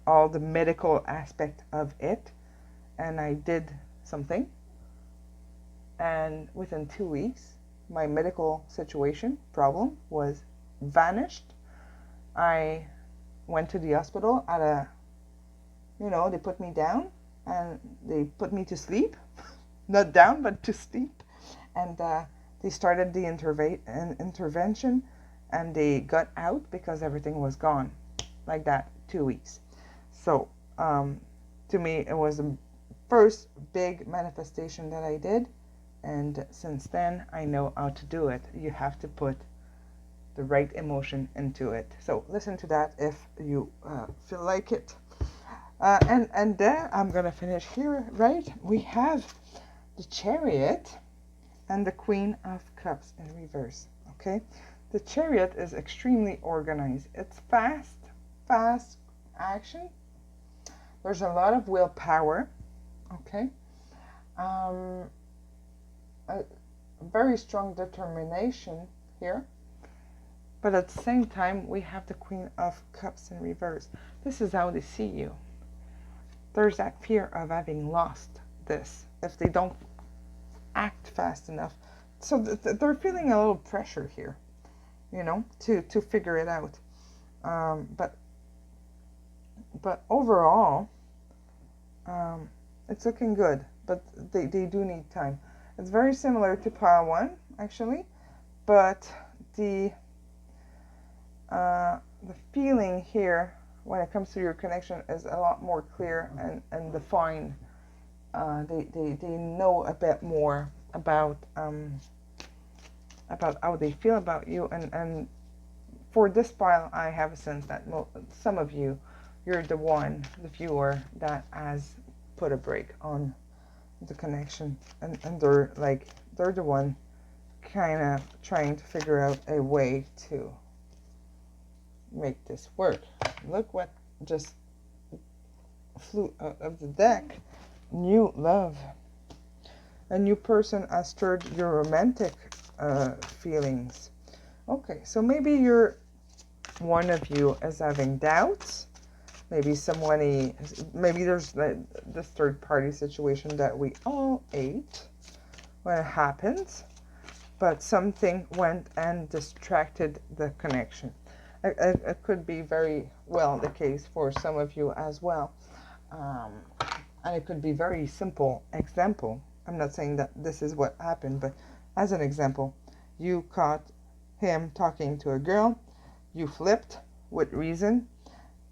all the medical aspect of it. And I did something. And within 2 weeks, my medical problem was vanished. I went to the hospital they put me down and they put me to sleep. Not down, but to sleep. And they started the intervention and they got out because everything was gone. Like that, 2 weeks. So, to me, it was the first big manifestation that I did. And since then, I know how to do it. You have to put the right emotion into it. So listen to that if you feel like it. And then I'm going to finish here, right? We have the Chariot and the Queen of Cups in reverse, okay? The Chariot is extremely organized. It's fast action. There's a lot of willpower, okay? A very strong determination here. But at the same time, we have the Queen of Cups in reverse. This is how they see you. There's that fear of having lost this if they don't act fast enough. So they're feeling a little pressure here, to figure it out. But overall, it's looking good. But they do need time. It's very similar to pile 1, actually, but the feeling here when it comes to your connection is a lot more clear and defined. They know a bit more about how they feel about you, and for this pile, I have a sense that some of you, you're the viewer that has put a break on the connection, and they're the one kind of trying to figure out a way to make this work. Look what just flew out of the deck. New love. A new person has stirred your romantic feelings. Okay, so maybe one of you is having doubts. Maybe there's this third party situation that we all ate when it happens, but something went and distracted the connection. It could be very well the case for some of you as well. And it could be very simple example. I'm not saying that this is what happened, but as an example, you caught him talking to a girl, you flipped with reason,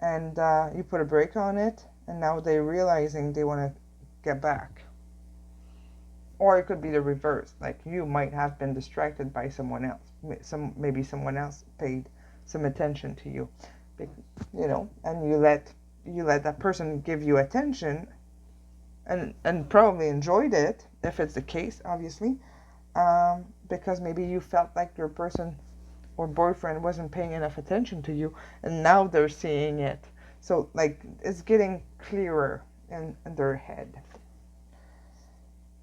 and you put a break on it, and now they're realizing they want to get back. Or it could be the reverse, like you might have been distracted by someone else. Maybe someone else paid some attention to you, and you let that person give you attention, and probably enjoyed it, if it's the case, obviously, because maybe you felt like your person or boyfriend wasn't paying enough attention to you, and now they're seeing it. So it's getting clearer in their head.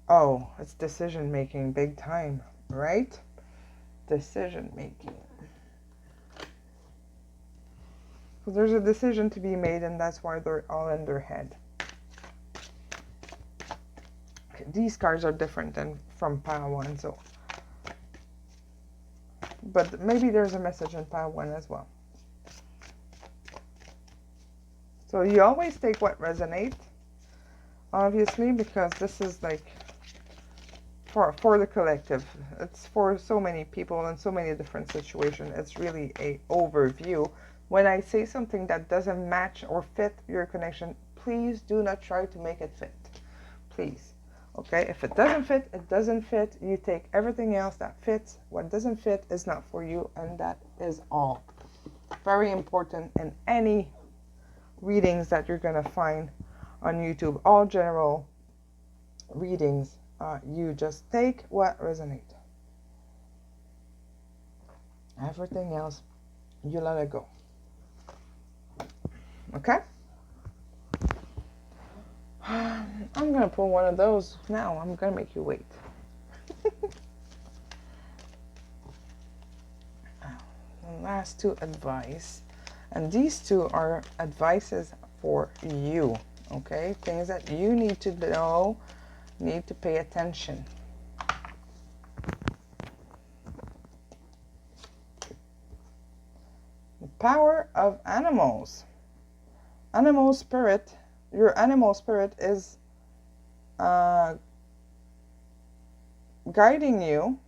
Oh, it's decision making big time, right? Decision making. So there's a decision to be made, and that's why they're all in their head. Okay, these cards are different than from pile 1, so. But maybe there's a message in pile 1 as well. So you always take what resonates, obviously, because this is for the collective. It's for so many people in so many different situations. It's really a overview. When I say something that doesn't match or fit your connection, please do not try to make it fit. Please. Okay, if it doesn't fit, it doesn't fit. You take everything else that fits. What doesn't fit is not for you, and that is all. Very important in any readings that you're going to find on YouTube. All general readings, you just take what resonates. Everything else, you let it go. Okay? I'm going to pull one of those now. I'm going to make you wait. The last two advice. And these two are advices for you. Okay? Things that you need to know, need to pay attention. The power of animals. Animal spirit. Your animal spirit is guiding you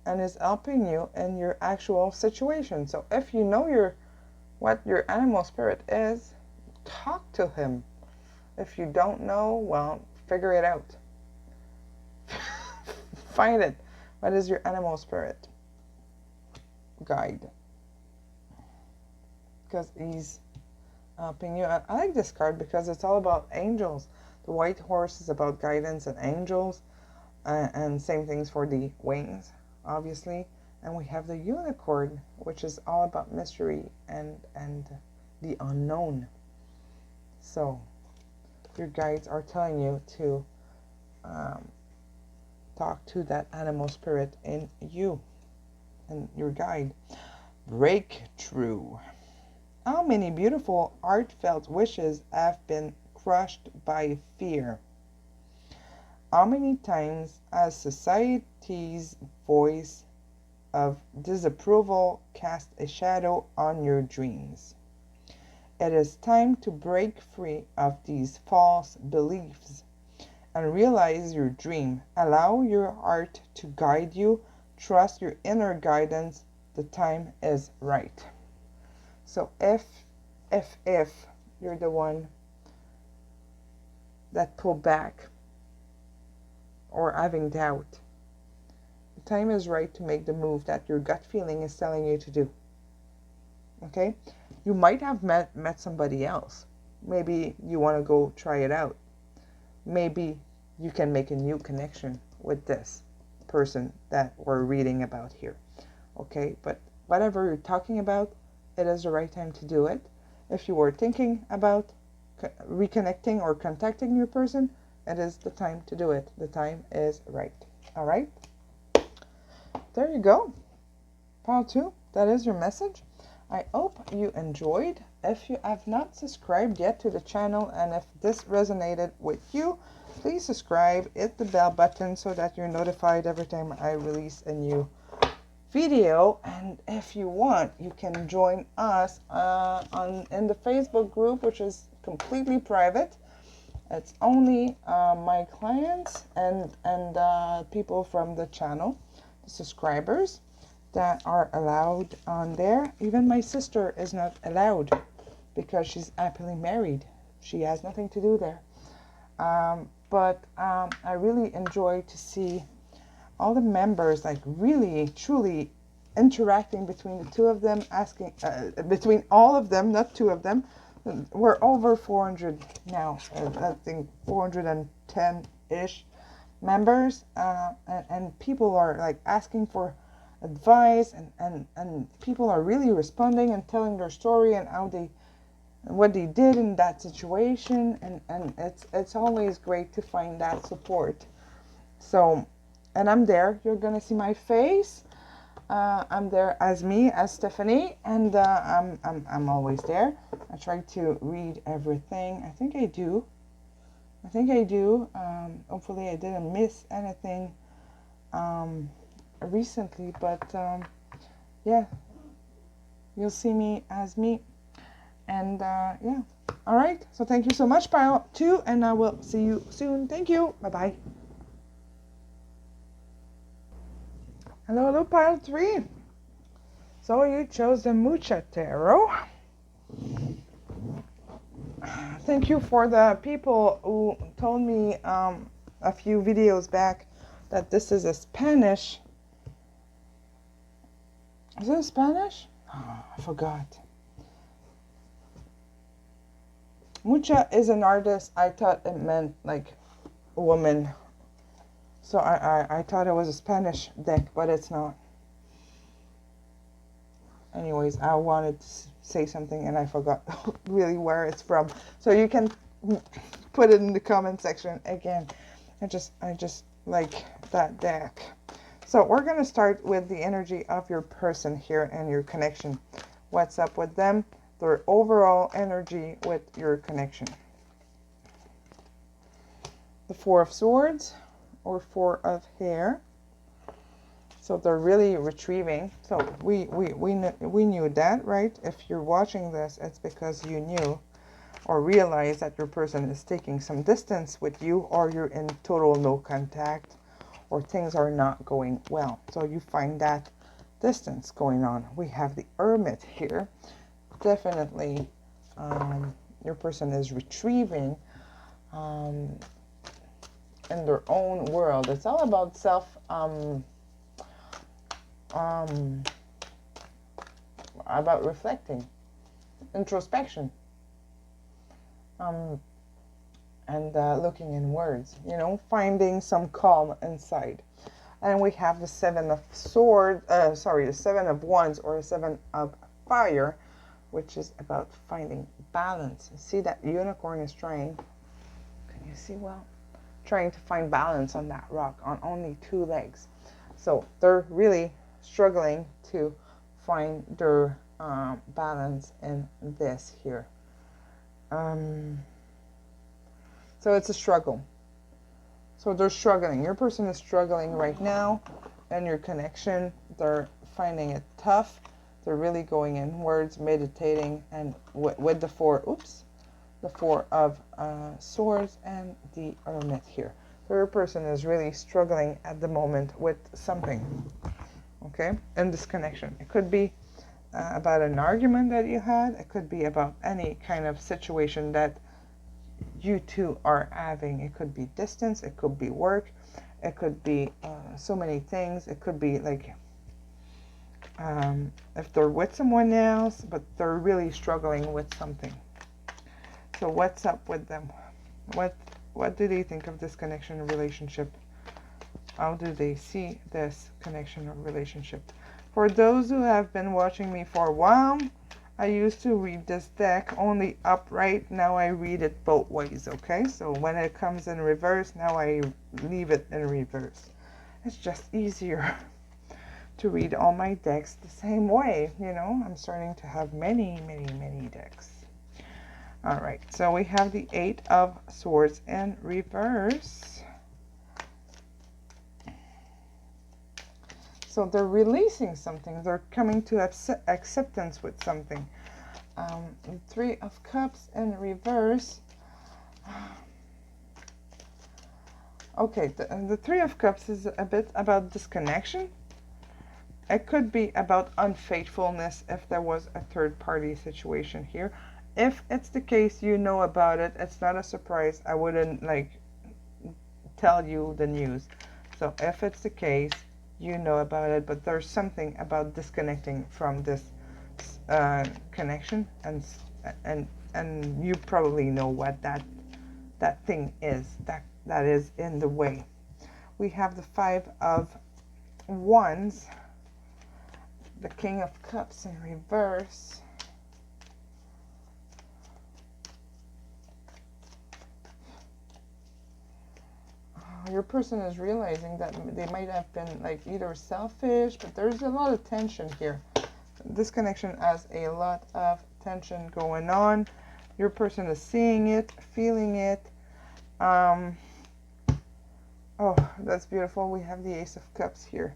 and is helping you in your actual situation. So if you know what your animal spirit is, talk to him. If you don't know, well, figure it out. Find it. What is your animal spirit guide? Because he's helping you. I like this card because it's all about angels. The white horse is about guidance and angels, and same things for the wings, obviously. And we have the unicorn, which is all about mystery and the unknown. So your guides are telling you to talk to that animal spirit in you and your guide. Breakthrough. How many beautiful, heartfelt wishes have been crushed by fear? How many times has society's voice of disapproval cast a shadow on your dreams? It is time to break free of these false beliefs and realize your dream. Allow your heart to guide you. Trust your inner guidance. The time is right. So if you're the one that pull back or having doubt, the time is right to make the move that your gut feeling is telling you to do. Okay? You might have met somebody else. Maybe you want to go try it out. Maybe you can make a new connection with this person that we're reading about here. Okay? But whatever you're talking about, it is the right time to do it. If you were thinking about reconnecting or contacting your person, it is the time to do it. The time is right. All right? There you go. Pile 2, that is your message. I hope you enjoyed. If you have not subscribed yet to the channel, and if this resonated with you, please subscribe, hit the bell button so that you're notified every time I release a new video. And if you want, you can join us in the Facebook group, which is completely private. It's only my clients and people from the channel, the subscribers, that are allowed on there. Even my sister is not allowed because she's happily married. She has nothing to do there. But I really enjoy to see all the members, like, really truly interacting between the two of them, asking between all of them, not two of them. We're over 400 now. I think 410-ish members, and people are like asking for advice, and people are really responding and telling their story and what they did in that situation, and it's always great to find that support. So, and I'm there. You're gonna see my face. I'm there as me, as Stephanie, and I'm always there. I try to read everything. I think I do. Hopefully I didn't miss anything recently, but yeah, you'll see me as me, and yeah. All right. So thank you so much, Pile 2, and I will see you soon. Thank you. Bye bye. Hello, Pile 3. So you chose the Mucha Tarot. Thank you for the people who told me a few videos back that this is a Spanish Is it Spanish? Oh, I forgot. Mucha is an artist. I thought it meant like a woman. So I thought it was a Spanish deck, but it's not. Anyways, I wanted to say something and I forgot really where it's from. So you can put it in the comment section again. I just like that deck. So we're going to start with the energy of your person here and your connection. What's up with them? Their overall energy with your connection. The Four of Swords or Four of Hair. So they're really retrieving. So we knew that, right? If you're watching this, it's because you knew or realize that your person is taking some distance with you, or you're in total no contact, or things are not going well. So you find that distance going on. We have the Hermit here. Definitely your person is retrieving in their own world. It's all about self about reflecting, introspection, and looking inwards, you know, finding some calm inside. And we have the Seven of Swords, the Seven of Wands, or the Seven of Fire, which is about finding balance. See that unicorn is trying, can you see well? Trying to find balance on that rock on only 2 legs. So they're really struggling to find their balance in this here. So it's a struggle. So they're struggling. Your person is struggling right now, and your connection, they're finding it tough. They're really going inwards, meditating, and with the Four of Swords and the Hermit here. So your person is really struggling at the moment with something, okay, in this connection. It could be about an argument that you had. It could be about any kind of situation that you two are having. It could be distance, it could be work, it could be so many things. It could be like if they're with someone else, but they're really struggling with something. So what's up with them? What do they think of this connection or relationship? How do they see this connection or relationship? For those who have been watching me for a while, I used to read this deck only upright. Now I read it both ways, okay? So when it comes in reverse, now I leave it in reverse. It's just easier to read all my decks the same way, you know? I'm starting to have many decks. All right, so we have the Eight of Swords in reverse. So they're releasing something. They're coming to acceptance with something. Three of Cups in reverse. Okay, the Three of Cups is a bit about disconnection. It could be about unfaithfulness if there was a third-party situation here. If it's the case, you know about it. It's not a surprise. I wouldn't like tell you the news. So if it's the case, you know about it. But there's something about disconnecting from this connection, and you probably know what that thing is that is in the way. We have the Five of Wands, the King of Cups in reverse. Your person is realizing that they might have been like either selfish, but there's a lot of tension here. This connection has a lot of tension going on. Your person is seeing it, feeling it. Oh, that's beautiful. We have the Ace of Cups here.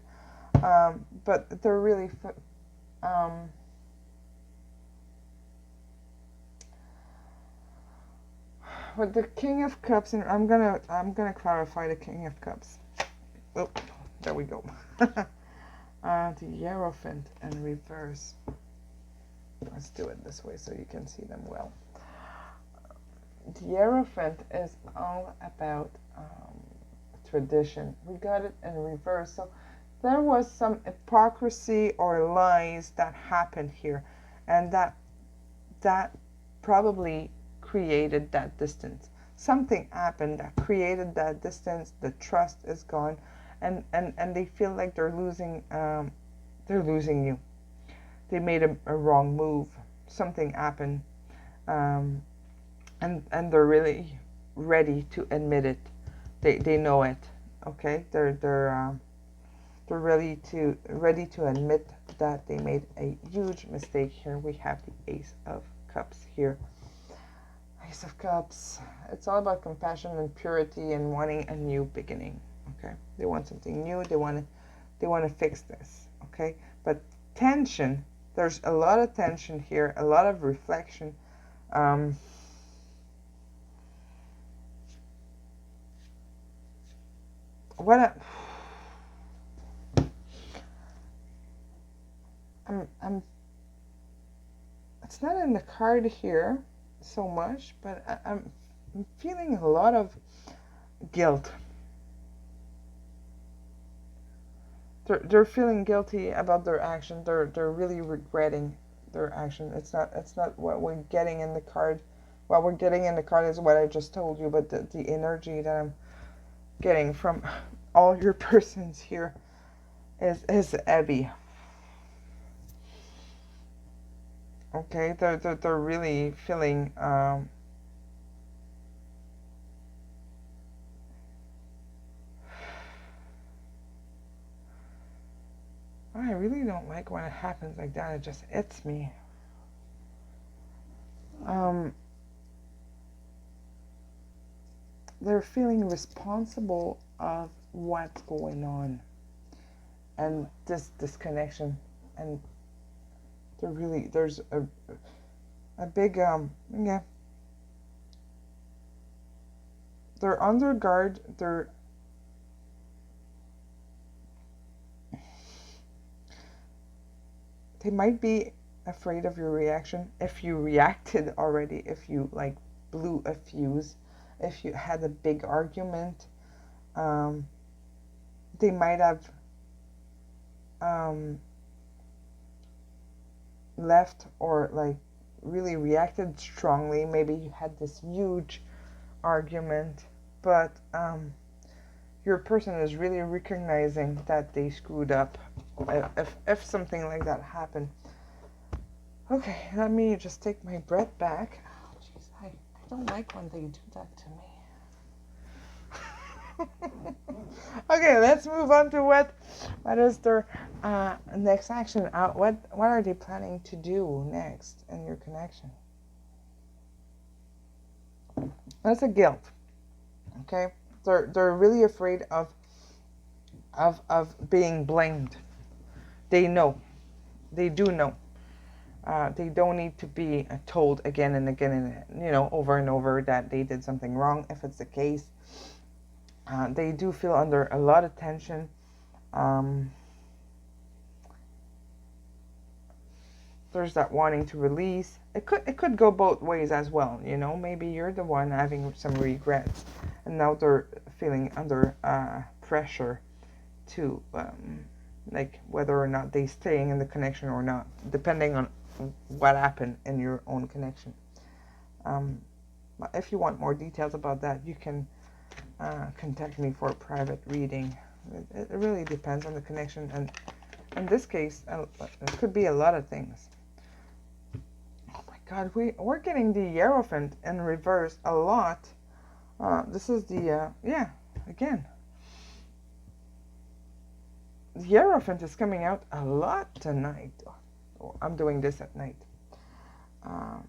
But they're really with the King of Cups, and I'm gonna clarify the King of Cups. Oh, there we go. The Hierophant in reverse. Let's do it this way so you can see them well. The Hierophant is all about tradition. We got it in reverse. So there was some hypocrisy or lies that happened here, and that probably created that distance. Something happened that created that distance. The trust is gone, and they feel like they're losing you. They made a wrong move. Something happened, and they're really ready to admit it. They know it. Okay, they're ready to admit that they made a huge mistake here. We have the Ace of Cups here. Ace of Cups. It's all about compassion and purity and wanting a new beginning. Okay, they want something new. They want to fix this. Okay, but tension. There's a lot of tension here. A lot of reflection. It's not in the card here so much, but I'm feeling a lot of guilt. They're feeling guilty about their action. They're really regretting their action. It's not what we're getting in the card. What we're getting in the card is what I just told you, but the energy that I'm getting from all your persons here is heavy. Okay, they're really feeling I really don't like when it happens like that. It just hits me. They're feeling responsible of what's going on and this disconnection, and there's a big yeah. They're on their guard. They might be afraid of your reaction. If you reacted already, if you like blew a fuse, if you had a big argument, they might have left or like really reacted strongly. Maybe you had this huge argument, but your person is really recognizing that they screwed up if something like that happened. Okay, let me just take my breath back. Oh, jeez, I don't like when they do that to me. Okay, let's move on to what is their next action. What are they planning to do next in your connection? That's a guilt. Okay, they're really afraid of being blamed. They know. They do know. They don't need to be told again and again and over and over that they did something wrong. If it's the case, they do feel under a lot of tension. There's that wanting to release. It could go both ways as well. Maybe you're the one having some regrets, and now they're feeling under pressure to like whether or not they staying in the connection or not, depending on what happened in your own connection. If you want more details about that, you can contact me for a private reading. It really depends on the connection, and in this case, it could be a lot of things. Oh my God, we're getting the Hierophant in reverse a lot. This is the again. The Hierophant is coming out a lot tonight. Oh, I'm doing this at night. I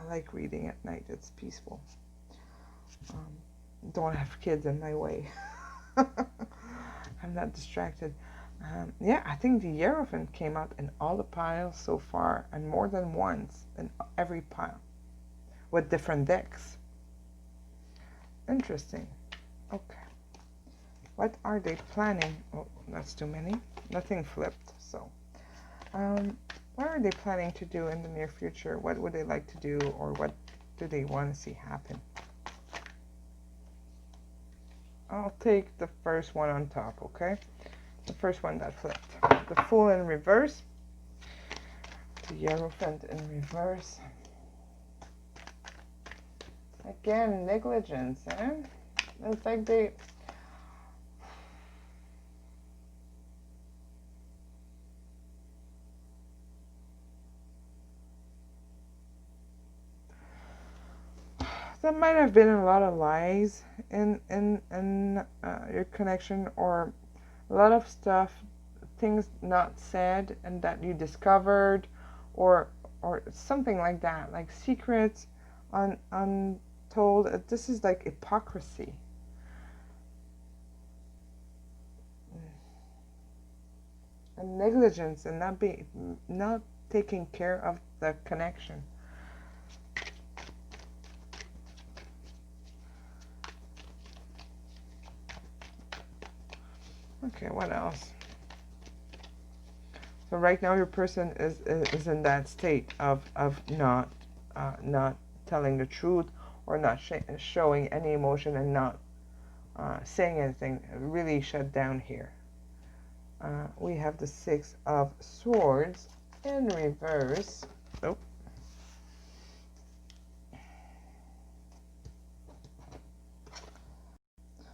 like reading at night. It's peaceful. Don't have kids in my way. I'm not distracted. I think the Hierophant came out in all the piles so far, and more than once in every pile, with different decks. Interesting. Okay. What are they planning? Oh, that's too many. Nothing flipped. So, what are they planning to do in the near future? What would they like to do, or what do they want to see happen? I'll take the first one on top, okay? The first one that flipped. The Fool in reverse. The Hierophant in reverse. Again, negligence, eh? It's like they... There might have been a lot of lies in your connection, or a lot of stuff, things not said and that you discovered, or something like that, like secrets untold. This is like hypocrisy. And negligence, and not taking care of the connection. Okay, what else? So right now your person is in that state of not telling the truth, or not showing any emotion, and not saying anything. Really shut down here. We have the Six of Swords in reverse. Oh.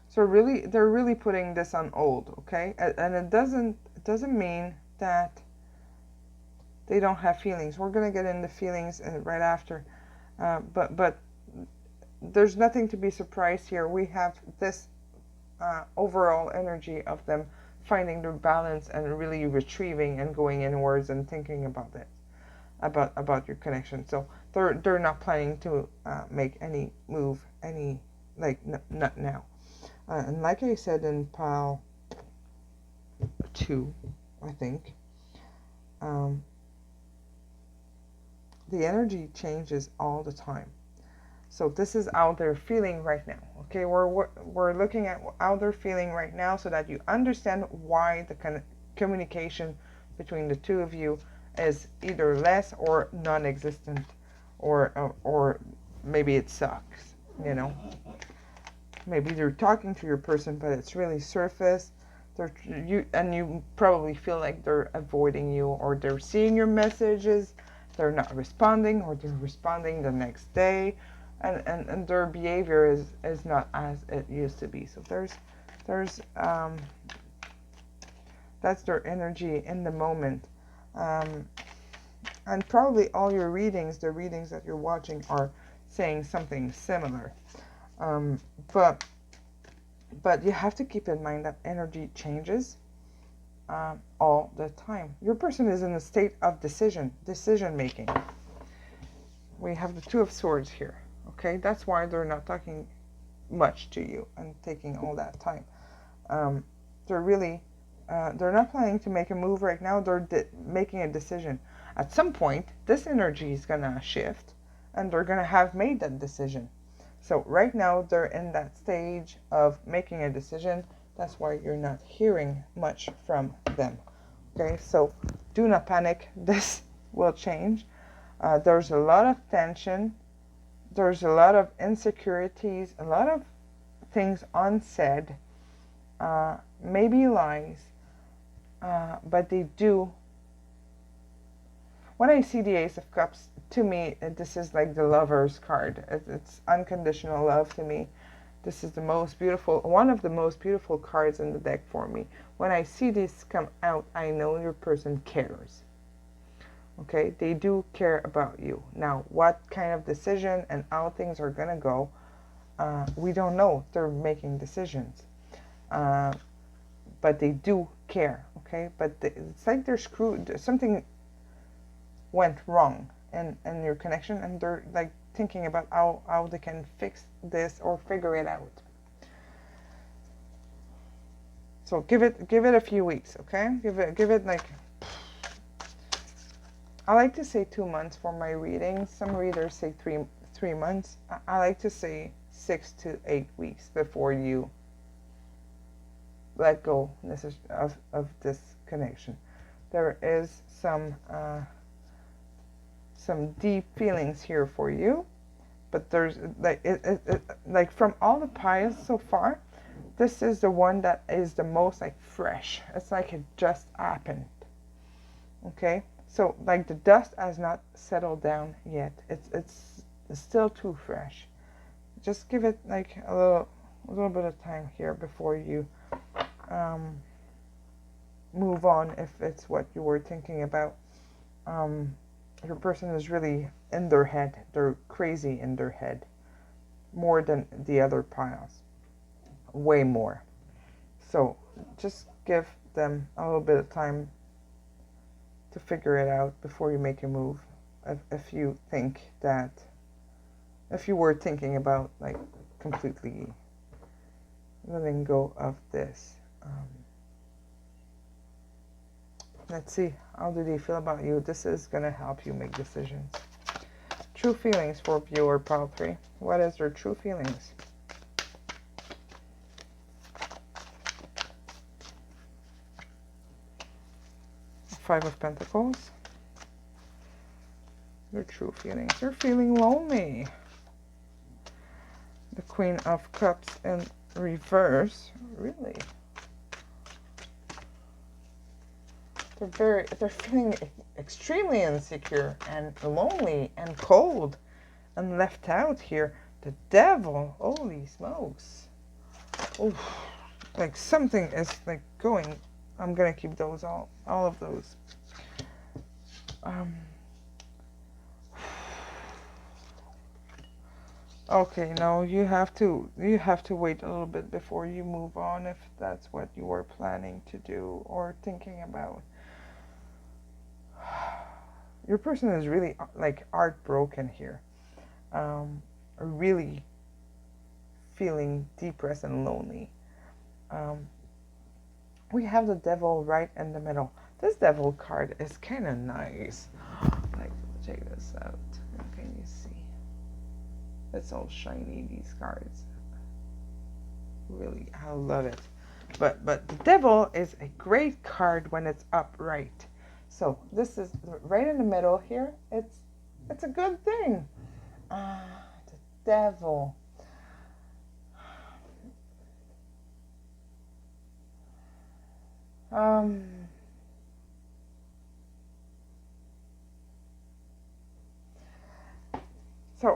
So really, they're really putting this on hold, okay? And it doesn't mean that they don't have feelings. We're gonna get into feelings right after, but there's nothing to be surprised here. We have this overall energy of them finding their balance and really retrieving and going inwards and thinking about it, about your connection. So they're not planning to make any move, not now. And like I said in pile 2, I think, the energy changes all the time. So this is how they're feeling right now. Okay, we're looking at how they're feeling right now, so that you understand why the communication between the two of you is either less or non-existent, or maybe it sucks. You know. Maybe you're talking to your person, but it's really surface. You probably feel like they're avoiding you, or they're seeing your messages, they're not responding, or they're responding the next day, and their behavior is not as it used to be. So that's their energy in the moment, and probably all your readings, the readings that you're watching, are saying something similar. But you have to keep in mind that energy changes all the time. Your person is in a state of decision making. We have the Two of Swords here. Okay, that's why they're not talking much to you and taking all that time. They're not planning to make a move right now. They're making a decision. At some point, this energy is gonna shift, and they're gonna have made that decision. So right now, they're in that stage of making a decision. That's why you're not hearing much from them. Okay, so do not panic. This will change. There's a lot of tension. There's a lot of insecurities, a lot of things unsaid, maybe lies, but they do. When I see the Ace of Cups, to me, this is like the Lover's card. It's unconditional love to me. This is the most beautiful, one of the most beautiful cards in the deck for me. When I see this come out, I know your person cares. Okay, they do care about you. Now, what kind of decision and how things are going to go, we don't know. They're making decisions. But they do care, okay? But it's like they're screwed. Something went wrong in your connection, and they're like thinking about how they can fix this or figure it out. So give it a few weeks, okay? Give it like, I like to say 2 months for my readings. Some readers say three months. I like to say 6 to 8 weeks before you let go of this connection. There is some deep feelings here for you, but there's like like from all the piles so far, this is the one that is the most like fresh. It's like it just happened. Okay, so like the dust has not settled down yet. It's still too fresh. Just give it like a little bit of time here before you move on, if it's what you were thinking about. Your person is really in their head. They're crazy in their head, more than the other piles, way more. So just give them a little bit of time to figure it out before you make a move. If you think that, if you were thinking about like completely letting go of this. Let's see, how do they feel about you? This is going to help you make decisions. True feelings for viewer pile 3. What is their true feelings? Five of Pentacles. Their true feelings. They're feeling lonely. The Queen of Cups in reverse. Really? They're feeling extremely insecure and lonely and cold and left out here. The Devil. Holy smokes. Oof. Like something is like going. I'm gonna keep those all of those. Okay, no, you have to wait a little bit before you move on, if that's what you were planning to do or thinking about. Your person is really like heartbroken here, really feeling depressed and lonely. We have the Devil right in the middle. This Devil card is kind of nice. Like, check this out. Can you see? It's all shiny, these cards. Really, I love it. But the Devil is a great card when it's upright. So this is right in the middle here. It's a good thing. The Devil. So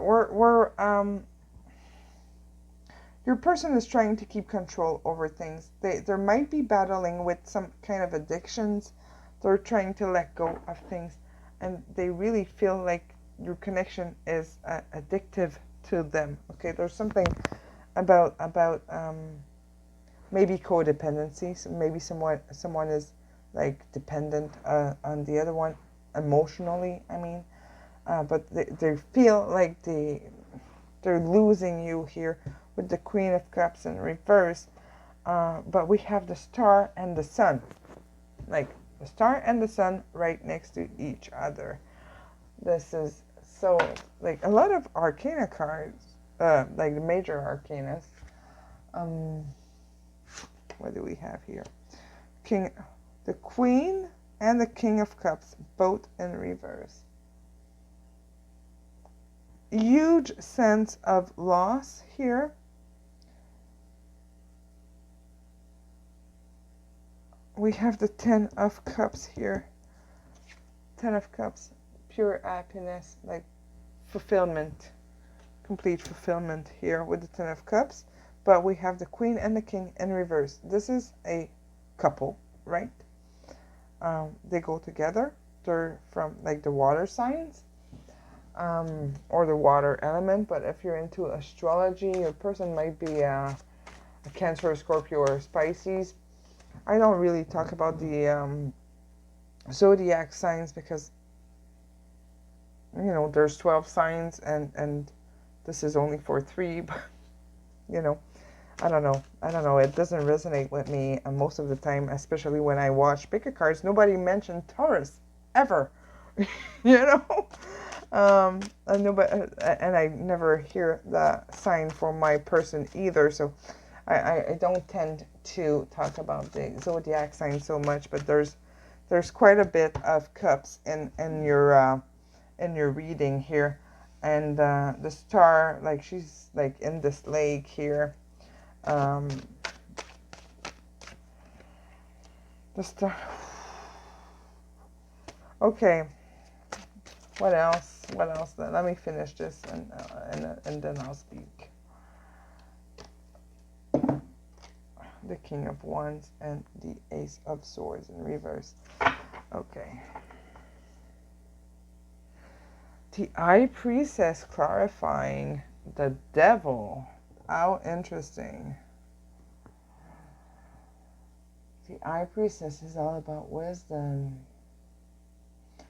your person is trying to keep control over things. There might be battling with some kind of addictions. They're trying to let go of things, and they really feel like your connection is addictive to them. Okay, there's something about maybe codependency. So maybe someone is like dependent on the other one emotionally. I mean, but they feel like they're losing you here with the Queen of Cups in reverse. But we have the Star and the Sun, like the Star and the Sun right next to each other. This is so like a lot of Arcana cards, like the major Arcanas. What do we have here? The Queen and the King of Cups, both in reverse. Huge sense of loss here. We have the Ten of Cups here. Ten of Cups, pure happiness, like fulfillment, complete fulfillment here with the Ten of Cups. But we have the Queen and the King in reverse. This is a couple, right? They go together. They're from like the water signs, or the water element. But if you're into astrology, your person might be a Cancer, Scorpio, or Pisces. I don't really talk about the zodiac signs because, you know, there's 12 signs and this is only for 3, but, you know, I don't know. It doesn't resonate with me most of the time, especially when I watch pick-a-cards. Nobody mentioned Taurus ever, you know. And I never hear the sign for my person either. So I don't tend to talk about the zodiac sign so much. But there's quite a bit of cups in your reading here, and the Star, like she's like in this lake here. The star. Okay. What else? What else? Then let me finish this, and then I'll speak. The King of Wands and the Ace of Swords in reverse. Okay. The High Priestess clarifying the Devil. How interesting. The High Priestess is all about wisdom.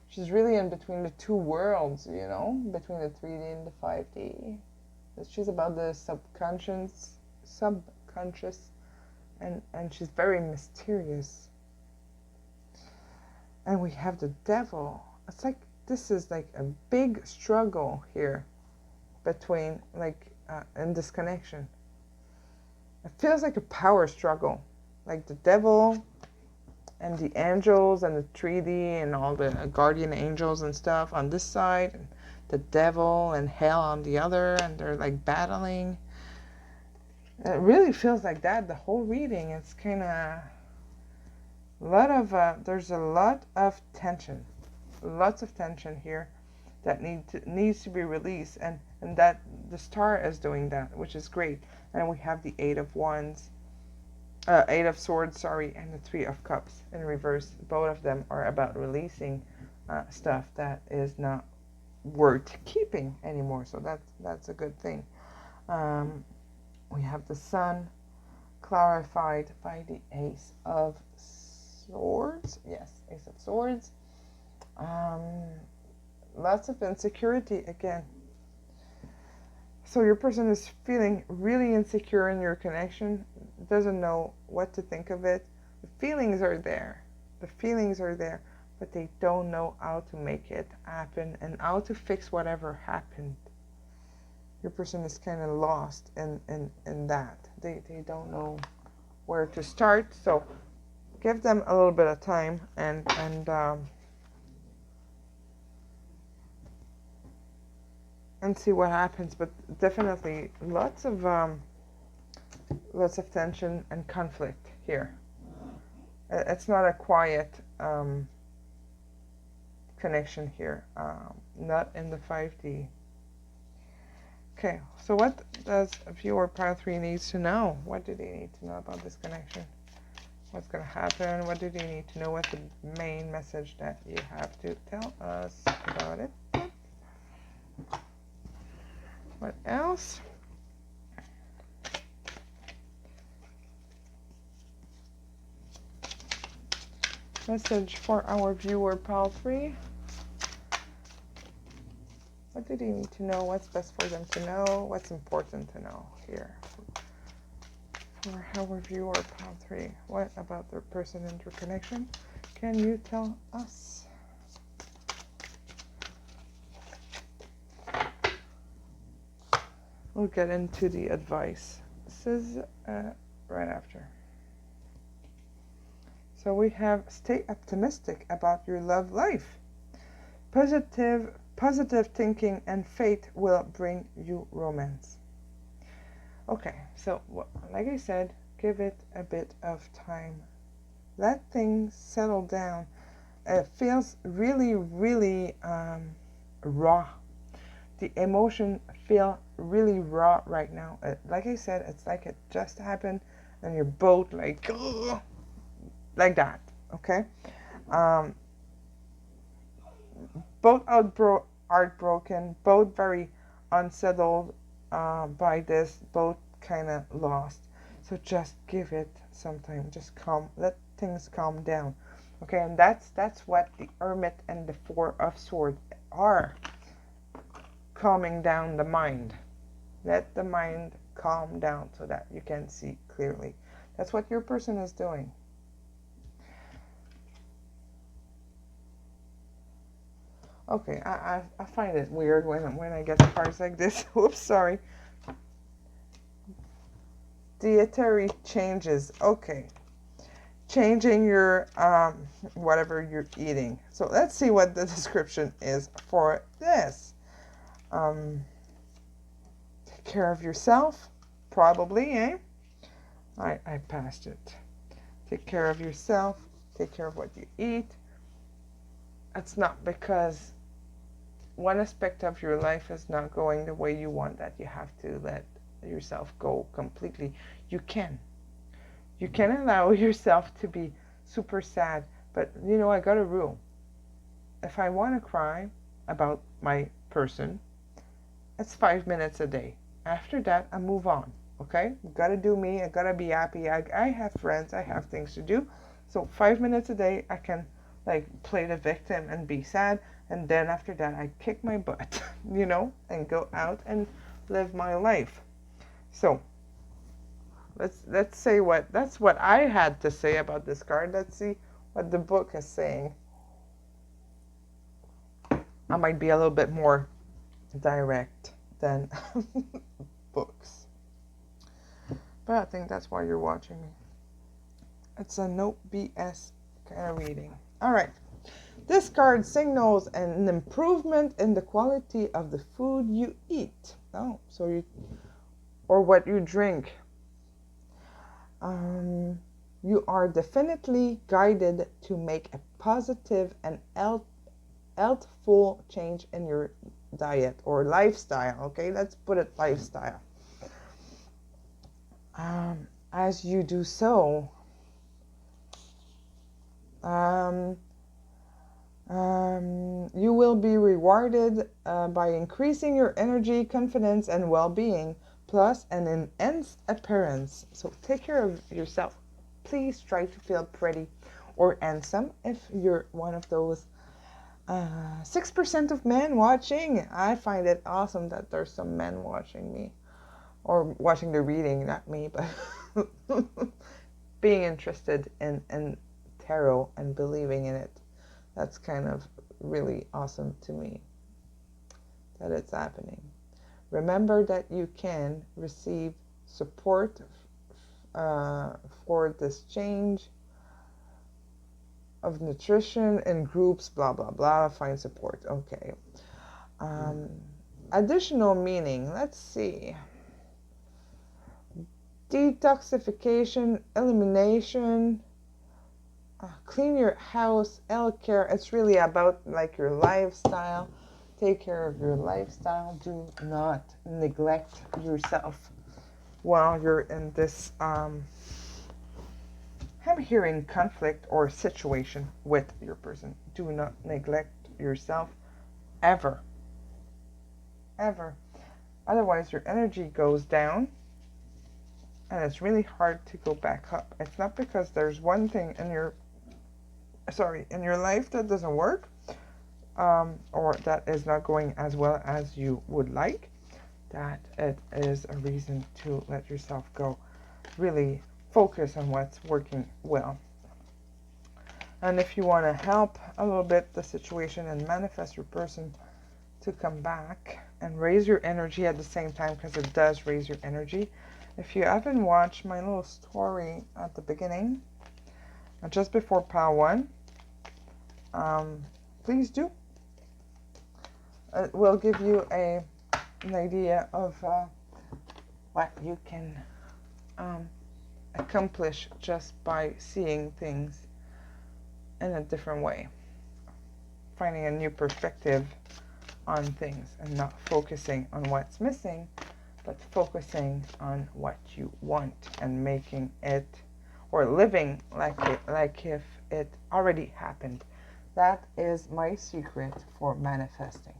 She's really in between the two worlds, you know, between the 3D and the 5D. She's about the subconscious, and she's very mysterious. And we have the Devil. It's like, this is like a big struggle here between, like, in this connection. It feels like a power struggle. Like the Devil and the angels and the 3D and all the guardian angels and stuff on this side, and the Devil and hell on the other, and they're like battling. And it really feels like that the whole reading. It's kind of there's a lot of tension, lots of tension here that needs to be released, and that the Star is doing that, which is great. And we have the Eight of Swords, and the Three of Cups in reverse. Both of them are about releasing stuff that is not worth keeping anymore. So that's a good thing. We have the Sun clarified by the Ace of Swords. Yes, Ace of Swords. Lots of insecurity again. So your person is feeling really insecure in your connection, doesn't know what to think of it. The feelings are there. But they don't know how to make it happen and how to fix whatever happened. Your person is kind of lost in that. They don't know where to start. So give them a little bit of time and see what happens. But definitely lots of tension and conflict here. It's not a quiet connection here. Not in the 5D. Okay, so what does viewer pile 3 needs to know? What do they need to know about this connection? What's going to happen? What do they need to know? What's the main message that you have to tell us about it? What else? Message for our viewer pile 3. What do they need to know? What's best for them to know? What's important to know here? For our viewer pile 3. What about their person interconnection? Can you tell us? We'll get into the advice. This is right after. So we have stay optimistic about your love life. Positive thinking and faith will bring you romance. Okay, so like I said, give it a bit of time. Let things settle down. It feels really, really raw. The emotion feel really raw right now. Like I said, it's like it just happened and you're both like, ugh, like that, okay? Both heartbroken, both very unsettled by this, both kind of lost. So just give it some time. Just let things calm down, okay? And that's what the Hermit and the Four of Swords are. Calming down the mind. Let the mind calm down so that you can see clearly. That's what your person is doing. Okay, I find it weird when I get cards like this. Oops, sorry. Dietary changes. Okay. Changing your whatever you're eating. So let's see what the description is for this. Take care of yourself, probably, eh? I passed it. Take care of yourself. take care of what you eat. It's not because one aspect of your life is not going the way you want that you have to let yourself go completely. You can allow yourself to be super sad, but you know, I got a rule. If I want to cry about my person, it's 5 minutes a day. After that, I move on. Okay, gotta do me. I gotta be happy. I have friends. I have things to do. So 5 minutes a day, I can like play the victim and be sad, and then after that I kick my butt, you know, and go out and live my life. So let's say that's what I had to say about this card. Let's see what the book is saying. I might be a little bit more direct than books, but I think that's why you're watching me. It's a no BS kind of reading. All right. This card signals an improvement in the quality of the food you eat. Or what you drink. You are definitely guided to make a positive and healthful change in your diet or lifestyle. Okay, let's put it lifestyle. As you do so, you will be rewarded by increasing your energy, confidence, and well-being, plus an enhanced appearance. So take care of yourself. Please try to feel pretty or handsome if you're one of those 6% of men watching. I find it awesome that there's some men watching me or watching the reading, not me, but being interested in tarot and believing in it. That's kind of really awesome to me that it's happening. Remember that you can receive support for this change of nutrition in groups, blah, blah, blah. Find support. Okay. Additional meaning. Let's see. Detoxification, elimination, clean your house, health care. It's really about like your lifestyle. Take care of your lifestyle. Do not neglect yourself while you're in this I'm hearing conflict or situation with your person. Do not neglect yourself ever. Otherwise your energy goes down and it's really hard to go back up. It's not because there's one thing in your life that doesn't work, or that is not going as well as you would like, that it is a reason to let yourself go. Really focus on what's working well. And if you want to help a little bit the situation and manifest your person to come back and raise your energy at the same time, because it does raise your energy. If you haven't watched my little story at the beginning, just before pile 1, please do. It will give you an idea of what you can accomplish just by seeing things in a different way. Finding a new perspective on things and not focusing on what's missing, but focusing on what you want and making it, or living like if it already happened. That is my secret for manifesting.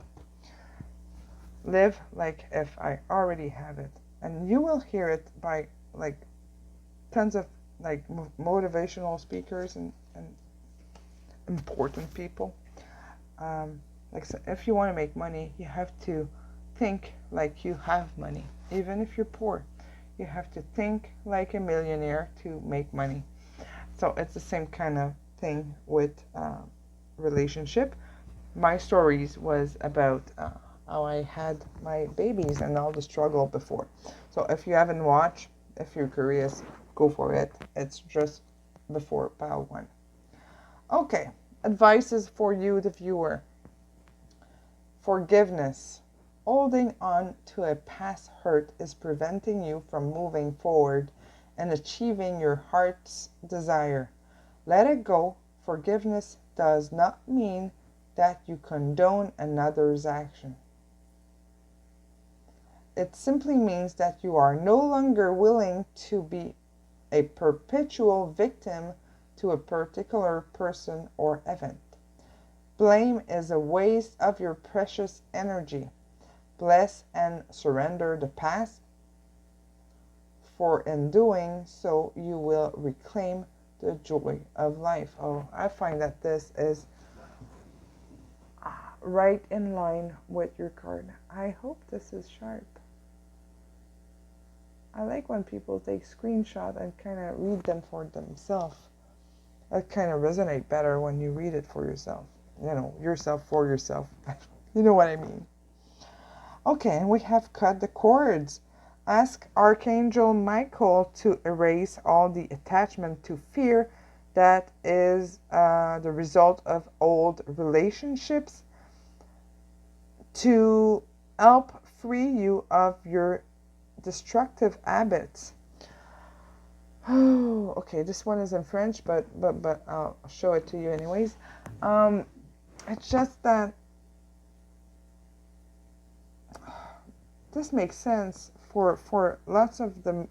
Live like if I already have it. And you will hear it by like tons of like motivational speakers and important people. Like, so if you want to make money, you have to think like you have money. Even if you're poor, you have to think like a millionaire to make money. So it's the same kind of thing with relationship. My stories was about how I had my babies and all the struggle before. So if you haven't watched, if you're curious, go for it. It's just before pile 1. Okay, advices for you, the viewer. Forgiveness. Holding on to a past hurt is preventing you from moving forward and achieving your heart's desire. Let it go, Forgiveness does not mean that you condone another's action. It simply means that you are no longer willing to be a perpetual victim to a particular person or event. Blame is a waste of your precious energy. Bless and surrender the past, for in doing so you will reclaim the joy of life. Oh, I find that this is right in line with your card. I hope this is sharp. I like when people take screenshots and kind of read them for themselves. That kind of resonate better when you read it for yourself. You know, yourself for yourself. You know what I mean. Okay, and we have cut the cords. Ask Archangel Michael to erase all the attachment to fear that is the result of old relationships, to help free you of your destructive habits. Oh, okay, this one is in French, but I'll show it to you anyways. It's just that this makes sense for lots of the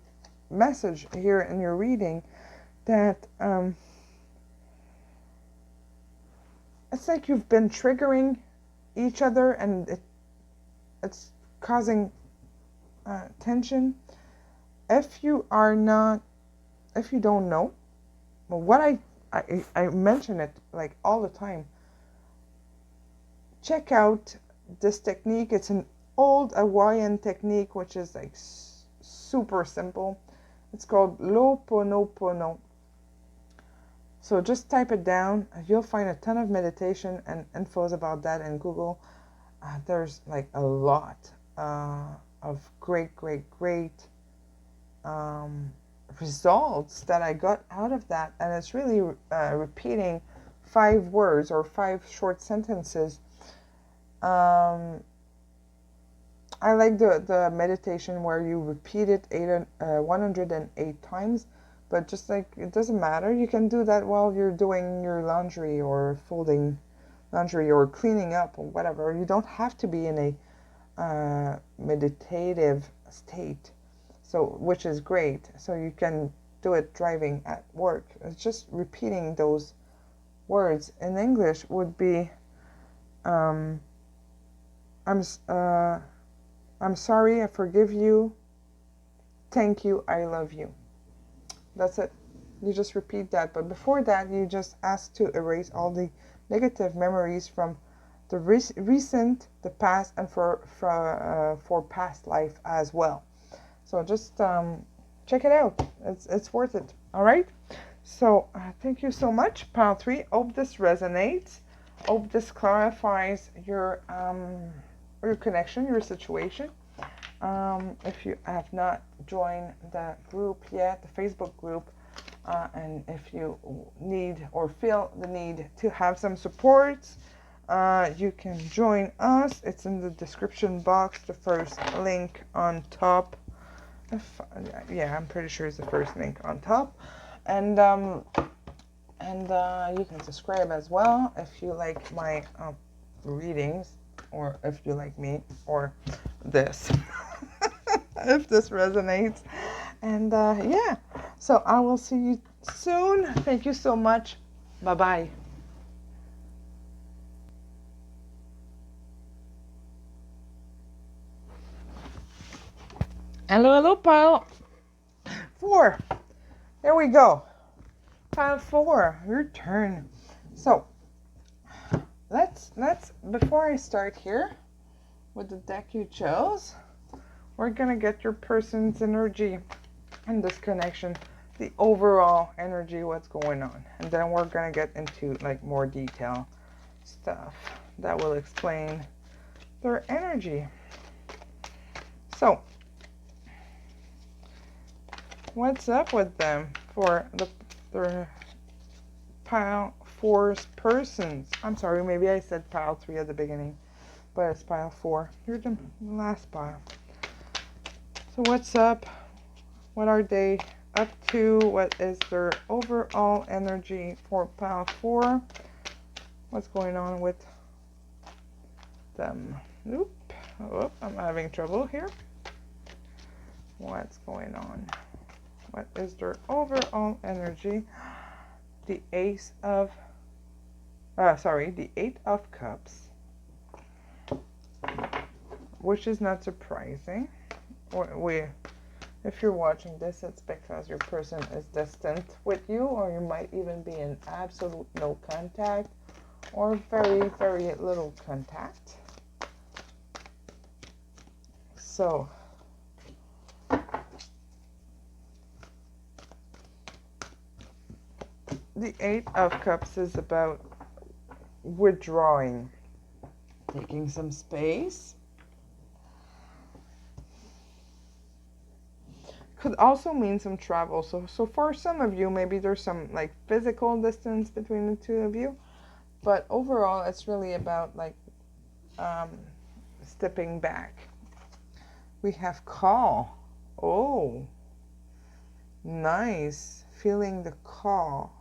message here in your reading, that it's like you've been triggering each other, and it's causing tension. If you don't know, well, what I mention it like all the time. Check out this technique. It's an old Hawaiian technique, which is like super simple. It's called Lo'oponopono. So just type it down. You'll find a ton of meditation and infos about that in Google. There's like a lot of great results that I got out of that. And it's really repeating 5 words or 5 short sentences. I like the meditation where you repeat it 108 times, but just like, it doesn't matter. You can do that while you're doing your laundry or folding laundry or cleaning up or whatever. You don't have to be in a meditative state, so which is great. So you can do it driving at work. It's just repeating those words. In English would be I'm sorry, I forgive you, thank you, I love you. That's it. You just repeat that. But before that, you just ask to erase all the negative memories from the recent, the past, and for past life as well. So just check it out. It's worth it. All right. So thank you so much, Pile 3. Hope this resonates. Hope this clarifies your connection, your situation. If you have not joined the group yet, the Facebook group, and if you need or feel the need to have some support, you can join us. It's in the description box, the first link on top. Yeah, I'm pretty sure it's the first link on top. And you can subscribe as well if you like my readings, or if you like me, or this. If this resonates. And yeah, so I will see you soon. Thank you so much. Bye-bye. Hello, pile 4. There we go. Pile 4, your turn. So let's before I start here with the deck you chose, we're gonna get your person's energy and this connection, the overall energy, what's going on, and then we're gonna get into like more detail stuff that will explain their energy. So what's up with them for the pile 4's persons? I'm sorry, maybe I said pile 3 at the beginning, but it's pile 4. You're the last pile. So what's up? What are they up to? What is their overall energy for pile 4? What's going on with them? Oop. Oh, I'm having trouble here. What's going on? What is their overall energy? The Ace of, the 8 of Cups, which is not surprising. If you're watching this, it's because your person is distant with you, or you might even be in absolute no contact, or very, very little contact. So, the 8 of Cups is about withdrawing, taking some space. Could also mean some travel. So for some of you, maybe there's some like physical distance between the two of you, but overall, it's really about like stepping back. We have call. Oh, nice. Feeling the call.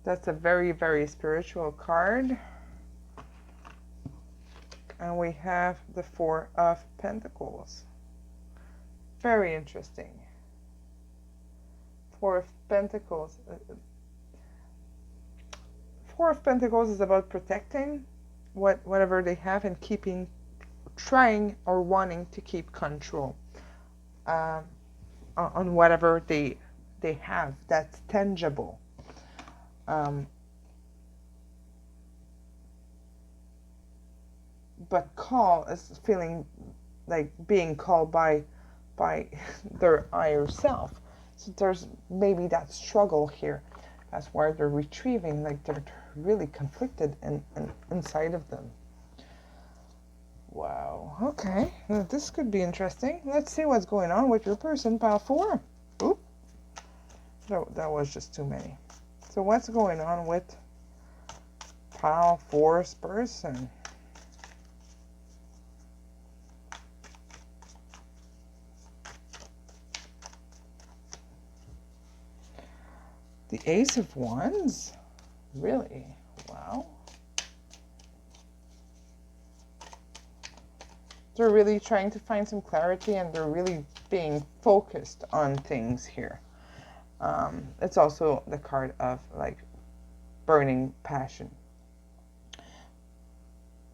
That's a very, very spiritual card. And we have the 4 of Pentacles. Very interesting. 4 of Pentacles. 4 of Pentacles is about protecting whatever they have and trying or wanting to keep control on whatever they have that's tangible. But call is feeling like being called by their higher self. So there's maybe that struggle here. That's why they're retrieving, like they're really conflicted inside of them. Wow. Okay. Now, this could be interesting. Let's see what's going on with your person, pile 4. Oop. No, that was just too many. So what's going on with pile 4's person? The Ace of Wands? Really? Wow. They're really trying to find some clarity, and they're really being focused on things here. It's also the card of like burning passion.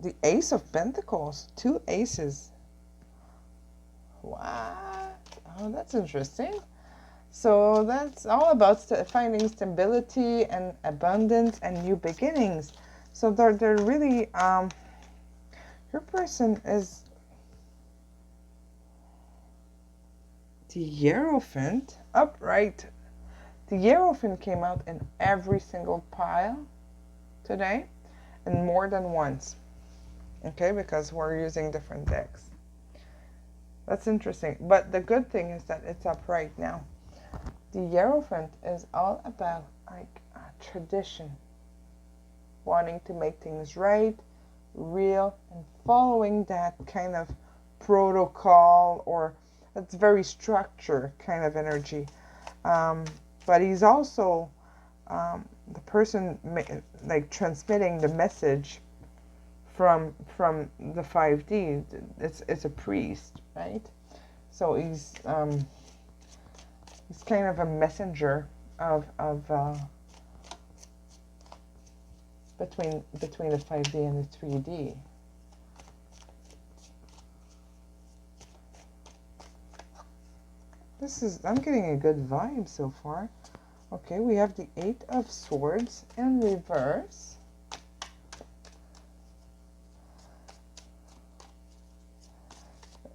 The Ace of Pentacles, 2 aces. What? Oh, that's interesting. So that's all about finding stability and abundance and new beginnings. So they're really, your person is the Hierophant upright. The Hierophant came out in every single pile today and more than once. Okay, because we're using different decks. That's interesting. But the good thing is that it's upright now. The Hierophant is all about like tradition, wanting to make things right, real, and following that kind of protocol, or that's very structured kind of energy. But he's also the person like transmitting the message from the 5D. It's a priest, right? So he's kind of a messenger of between the 5D and the 3D. I'm getting a good vibe so far. Okay, we have the 8 of Swords in reverse.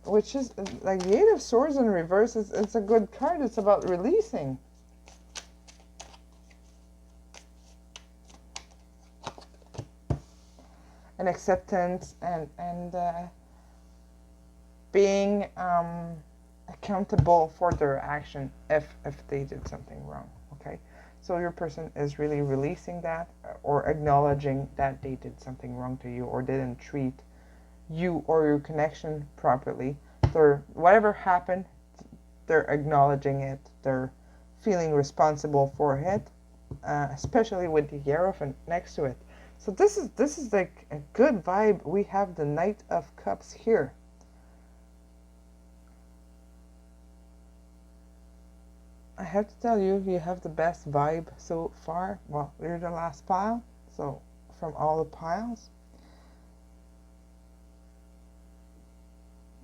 Which is, like, the 8 of Swords in reverse, it's a good card. It's about releasing. And acceptance and being accountable for their action if they did something wrong. Okay, so your person is really releasing that, or acknowledging that they did something wrong to you, or didn't treat you or your connection properly. Whatever happened, they're acknowledging it, they're feeling responsible for it, especially with the Hierophant next to it. So this is like a good vibe. We have the Knight of Cups here. I have to tell you, you have the best vibe so far. Well, you're the last pile, so from all the piles,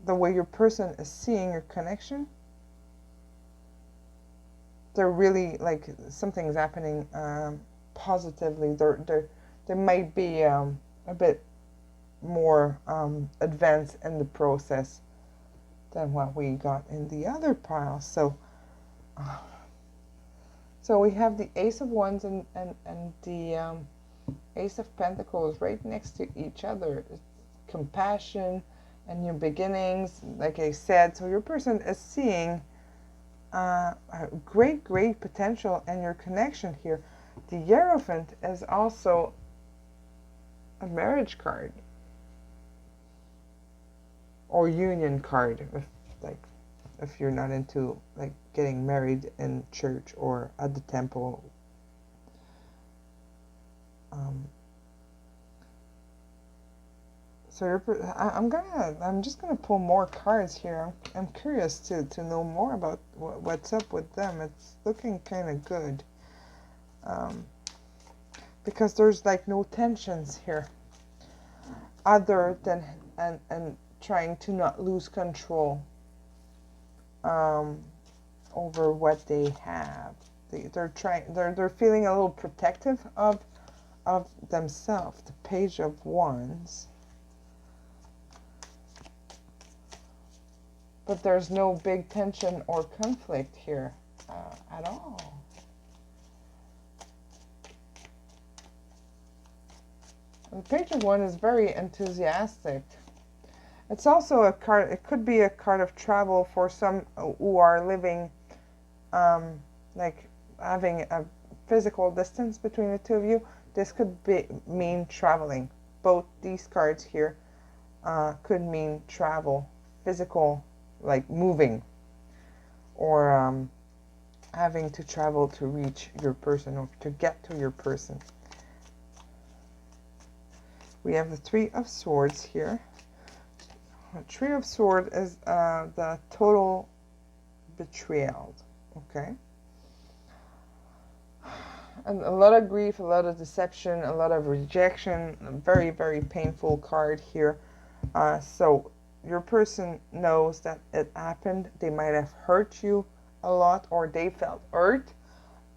the way your person is seeing your connection, they're really like something's happening positively. There might be a bit more advanced in the process than what we got in the other pile. So we have the Ace of Wands and the Ace of Pentacles right next to each other. It's compassion and new beginnings, like I said. So your person is seeing a great potential in your connection here. The Hierophant is also a marriage card or union card, if you're not into like getting married in church or at the temple. So I'm just gonna pull more cards here. I'm curious to know more about what's up with them. It's looking kind of good, because there's like no tensions here, other than and trying to not lose control over what they have. They're feeling a little protective of themselves. The Page of Wands. But there's no big tension or conflict here at all. And the Page of Wands is very enthusiastic. It's also a card, it could be a card of travel for some who are living, like having a physical distance between the two of you. This could mean traveling. Both these cards here could mean travel, physical, like moving, or having to travel to reach your person or to get to your person. We have the Three of Swords here. The Three of Swords is the total betrayal, okay? And a lot of grief, a lot of deception, a lot of rejection, a very, very painful card here. So your person knows that it happened. They might have hurt you a lot, or they felt hurt.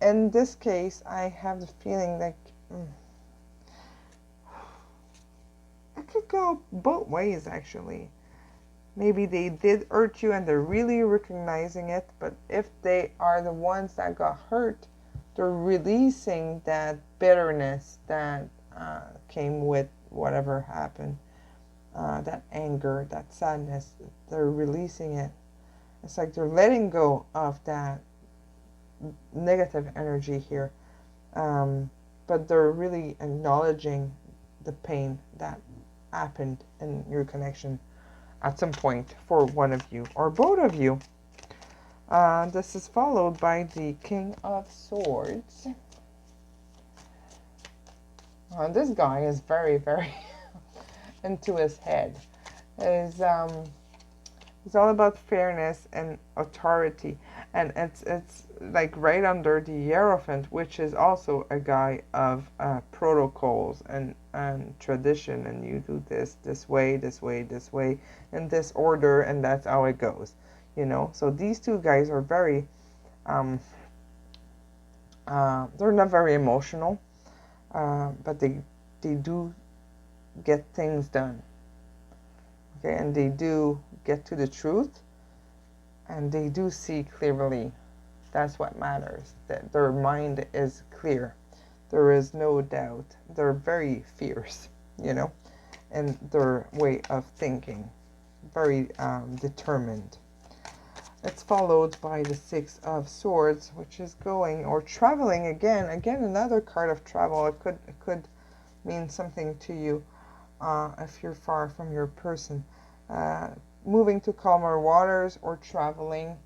In this case, I have the feeling like it could go both ways, actually. Maybe they did hurt you and they're really recognizing it, but if they are the ones that got hurt, they're releasing that bitterness that came with whatever happened, that anger, that sadness. They're releasing it. It's like they're letting go of that negative energy here, but they're really acknowledging the pain that happened in your connection at some point for one of you or both of you. This is followed by the King of Swords. This guy is very, very into his head. It's all about fairness and authority, and it's like right under the Hierophant, which is also a guy of protocols and tradition, and you do this way, in this order, and that's how it goes, you know. So these two guys are very they're not very emotional, but they do get things done, okay, and they do get to the truth, and they do see clearly. That's what matters, that their mind is clear. There is no doubt. They're very fierce, you know, in their way of thinking. Very determined. It's followed by the Six of Swords, which is going or traveling again. Again, another card of travel. It could mean something to you if you're far from your person. Moving to calmer waters or traveling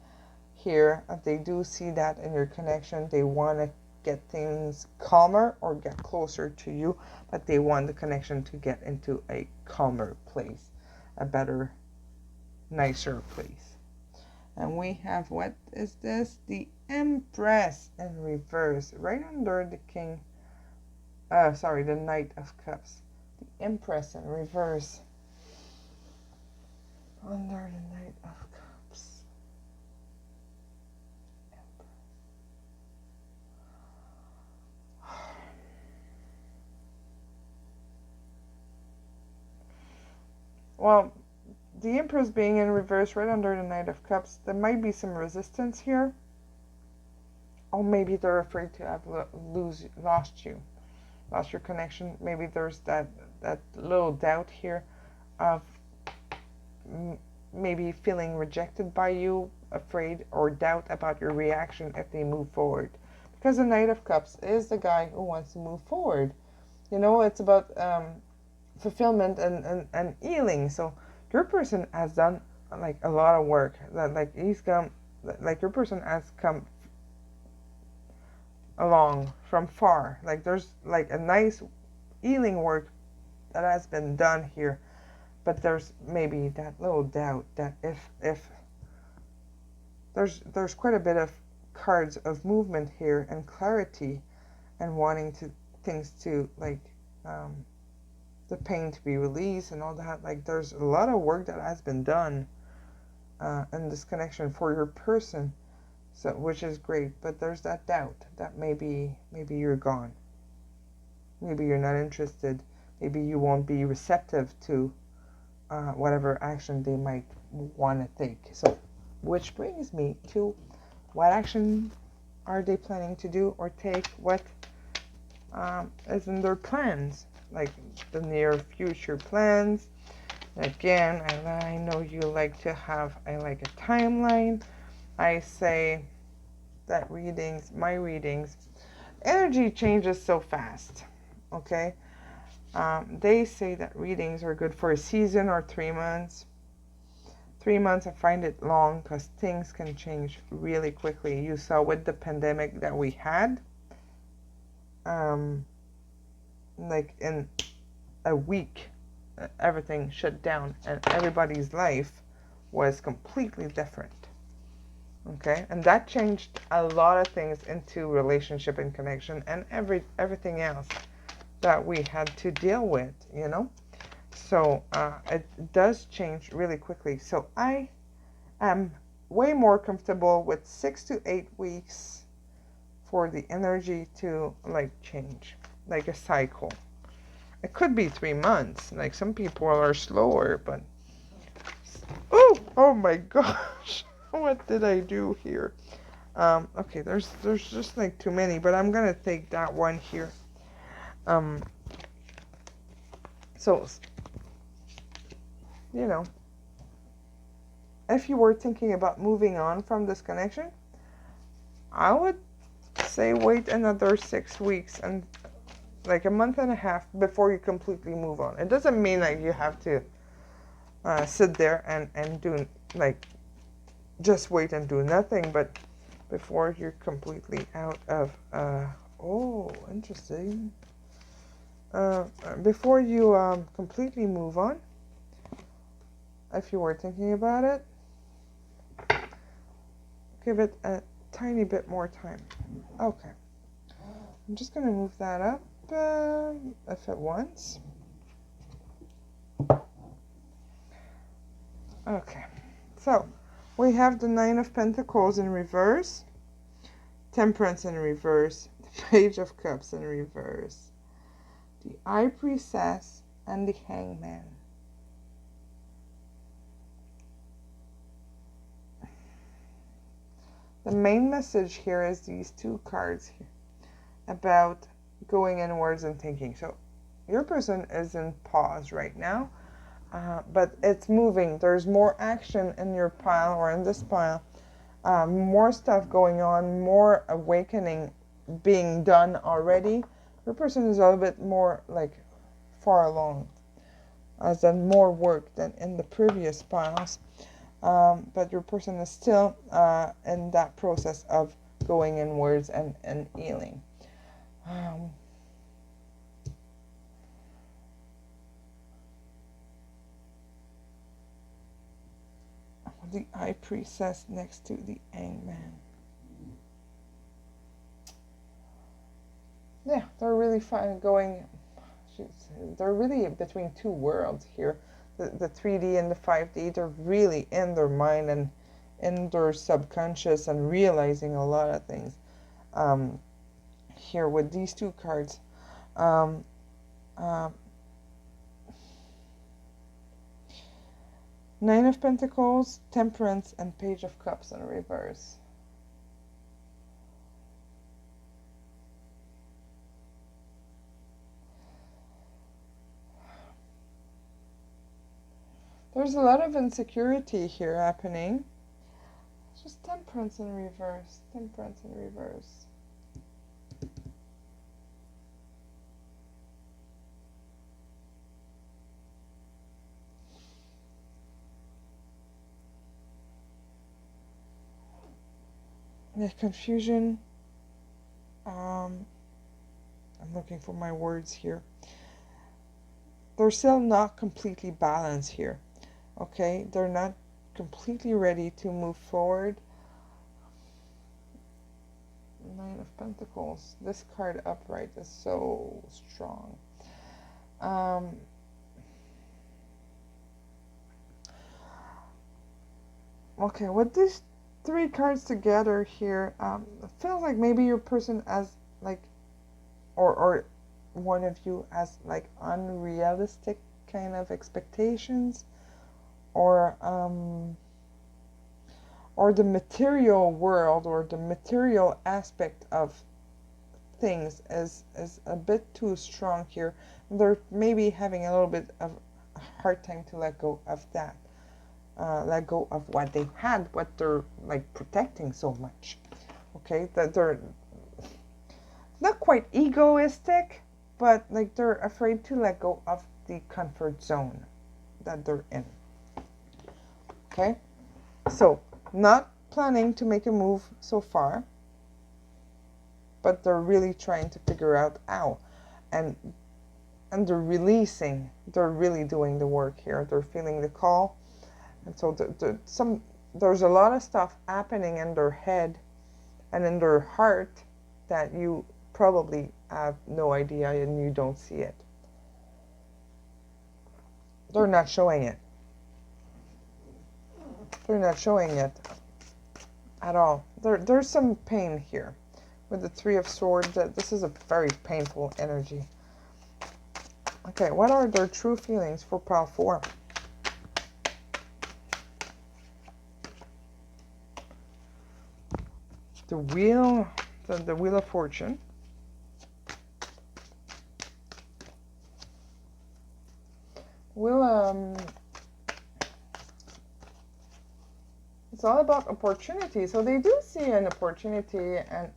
here, if they do see that in your connection, they want to get things calmer or get closer to you, but they want the connection to get into a calmer place, a better, nicer place. And we have, what is this? The Empress in reverse, right under the King, the Knight of Cups. The Empress in reverse, under the Knight of Cups. Well, the Empress being in reverse right under the Knight of Cups, there might be some resistance here. Or maybe they're afraid to have lost your connection. Maybe there's that little doubt here of maybe feeling rejected by you, afraid or doubt about your reaction if they move forward. Because the Knight of Cups is the guy who wants to move forward. You know, it's about fulfillment and healing. So your person has done like a lot of work. Your person has come along from far. Like there's like a nice healing work that has been done here, but there's maybe that little doubt that if there's quite a bit of cards of movement here and clarity and wanting things to like the pain to be released and all that. Like there's a lot of work that has been done in this connection for your person, so which is great. But there's that doubt that maybe you're gone, maybe you're not interested, maybe you won't be receptive to whatever action they might want to take. So, which brings me to what action are they planning to do or take? What is in their plans? Like the near future plans. Again, I know you like to have a timeline. I say that my readings, energy changes so fast. Okay, they say that readings are good for a season or 3 months. 3 months, I find it long because things can change really quickly. You saw with the pandemic that we had. Like in a week, everything shut down and everybody's life was completely different. Okay, and that changed a lot of things into relationship and connection and everything else that we had to deal with, you know. So it does change really quickly. So I am way more comfortable with 6 to 8 weeks for the energy to like change, like a cycle. It could be 3 months. Like some people are slower, but oh my gosh, what did I do here? Okay, there's just like too many, but I'm gonna take that one here. So you know, if you were thinking about moving on from this connection, I would say wait another 6 weeks and like a month and a half before you completely move on. It doesn't mean like you have to sit there and do like just wait and do nothing, but before you're completely out of interesting. Before you completely move on, if you were thinking about it, give it a tiny bit more time. Okay, I'm just going to move that up if it wants. Okay, so we have the Nine of Pentacles in reverse, Temperance in reverse, the Page of Cups in reverse, the High Priestess, and the Hangman. The main message here is these two cards here about going inwards and thinking. So your person is in pause right now, but it's moving. There's more action in your pile or in this pile, more stuff going on, more awakening being done already. Your person is a little bit more like far along, has done more work than in the previous piles. but your person is still in that process of going inwards and healing. The High Priestess next to the Hangman. Yeah, they're really fine going. They're really between two worlds here. The 3D and the 5D, they're really in their mind and in their subconscious and realizing a lot of things. Here with these two cards. Nine of Pentacles, Temperance, and Page of Cups in reverse. There's a lot of insecurity here happening. It's just Temperance in reverse. Temperance in reverse. The confusion. I'm looking for my words here. They're still not completely balanced here. Okay, they're not completely ready to move forward. Nine of Pentacles. This card upright is so strong. Okay, with these three cards together here, it feels like maybe your person has like, or one of you has like unrealistic kind of expectations, or the material world or the material aspect of things is a bit too strong here. They're maybe having a little bit of a hard time to let go of that. Let go of what they had, what they're like protecting so much. Okay, that they're not quite egoistic, but like they're afraid to let go of the comfort zone that they're in. Okay, so not planning to make a move so far, but they're really trying to figure out how, and they're releasing. They're really doing the work here. They're feeling the call. And so there's a lot of stuff happening in their head and in their heart that you probably have no idea and you don't see it. They're not showing it. They're not showing it at all. There's some pain here with the Three of Swords. This is a very painful energy. Okay, what are their true feelings for pile 4? The Wheel, the Wheel of Fortune. It's all about opportunity. So they do see an opportunity, and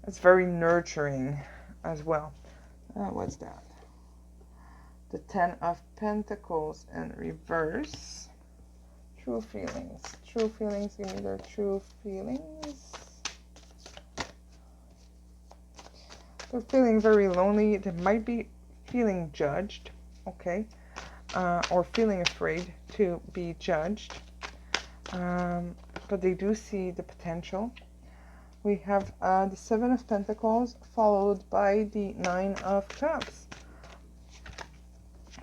it's very nurturing as well. What's that? The Ten of Pentacles in reverse. True feelings. True feelings. Give me their true feelings. They're feeling very lonely. They might be feeling judged. Okay. Or feeling afraid to be judged. But they do see the potential. We have the Seven of Pentacles followed by the Nine of Cups.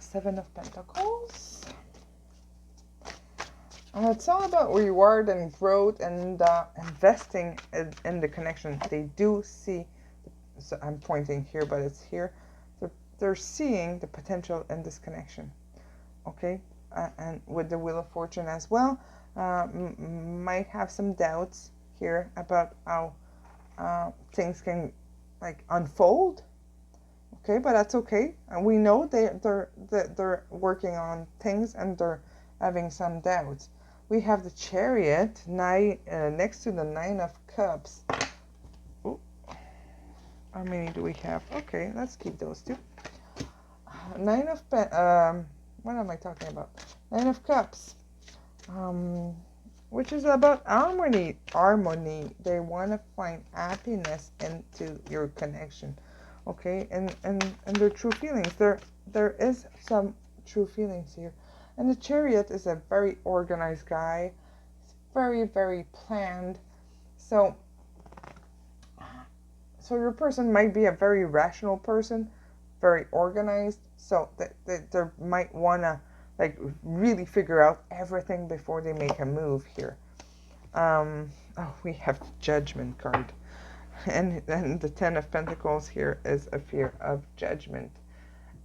Seven of Pentacles. It's all about reward and growth and investing in the connection. They do see, so I'm pointing here, but it's here. They're seeing the potential in this connection. Okay, and with the Wheel of Fortune as well, might have some doubts here about how things can like unfold. Okay, but that's okay. And we know they're working on things and they're having some doubts. We have the Chariot next to the Nine of Cups. Ooh. How many do we have? Okay, let's keep those two. What am I talking about? Nine of Cups, which is about harmony. They want to find happiness into your connection, okay? And their true feelings. There is some true feelings here. And the Chariot is a very organized guy. It's very, very planned. So your person might be a very rational person, very organized. So they might want to like really figure out everything before they make a move here. We have the Judgment card. And the Ten of Pentacles here is a fear of judgment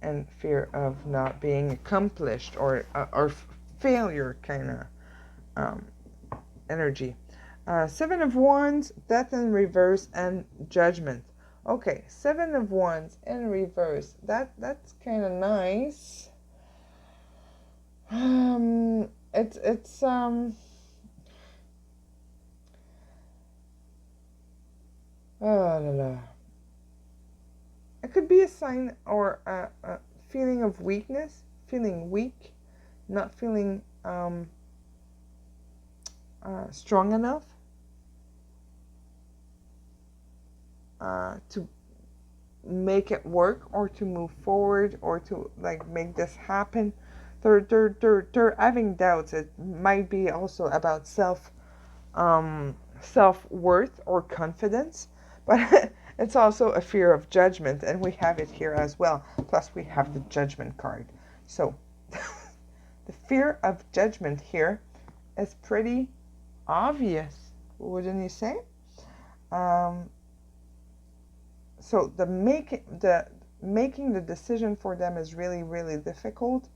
and fear of not being accomplished or failure kind of energy. Seven of Wands, Death in reverse, and Judgment. Okay, Seven of Wands in reverse. That's kind of nice. It's it could be a sign or a feeling of weakness, feeling weak, not feeling strong enough to make it work or to move forward or to like make this happen. They're having doubts. It might be also about self-worth or confidence, but it's also a fear of judgment, and we have it here as well. Plus we have the Judgment card. So the fear of judgment here is pretty obvious, wouldn't you say? So making the decision for them is really, really difficult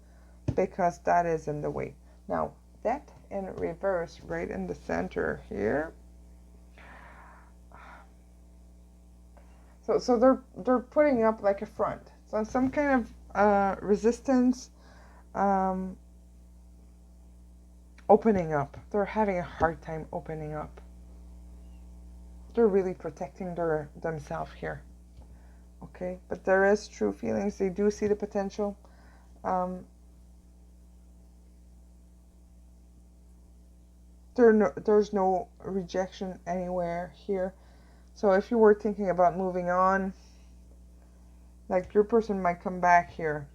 because that is in the way. Now, that in reverse, right in the center here. So they're putting up like a front. So some kind of resistance, opening up. They're having a hard time opening up. They're really protecting themselves here. Okay, but there is true feelings. They do see the potential. There's no rejection anywhere here. So if you were thinking about moving on, like your person might come back here.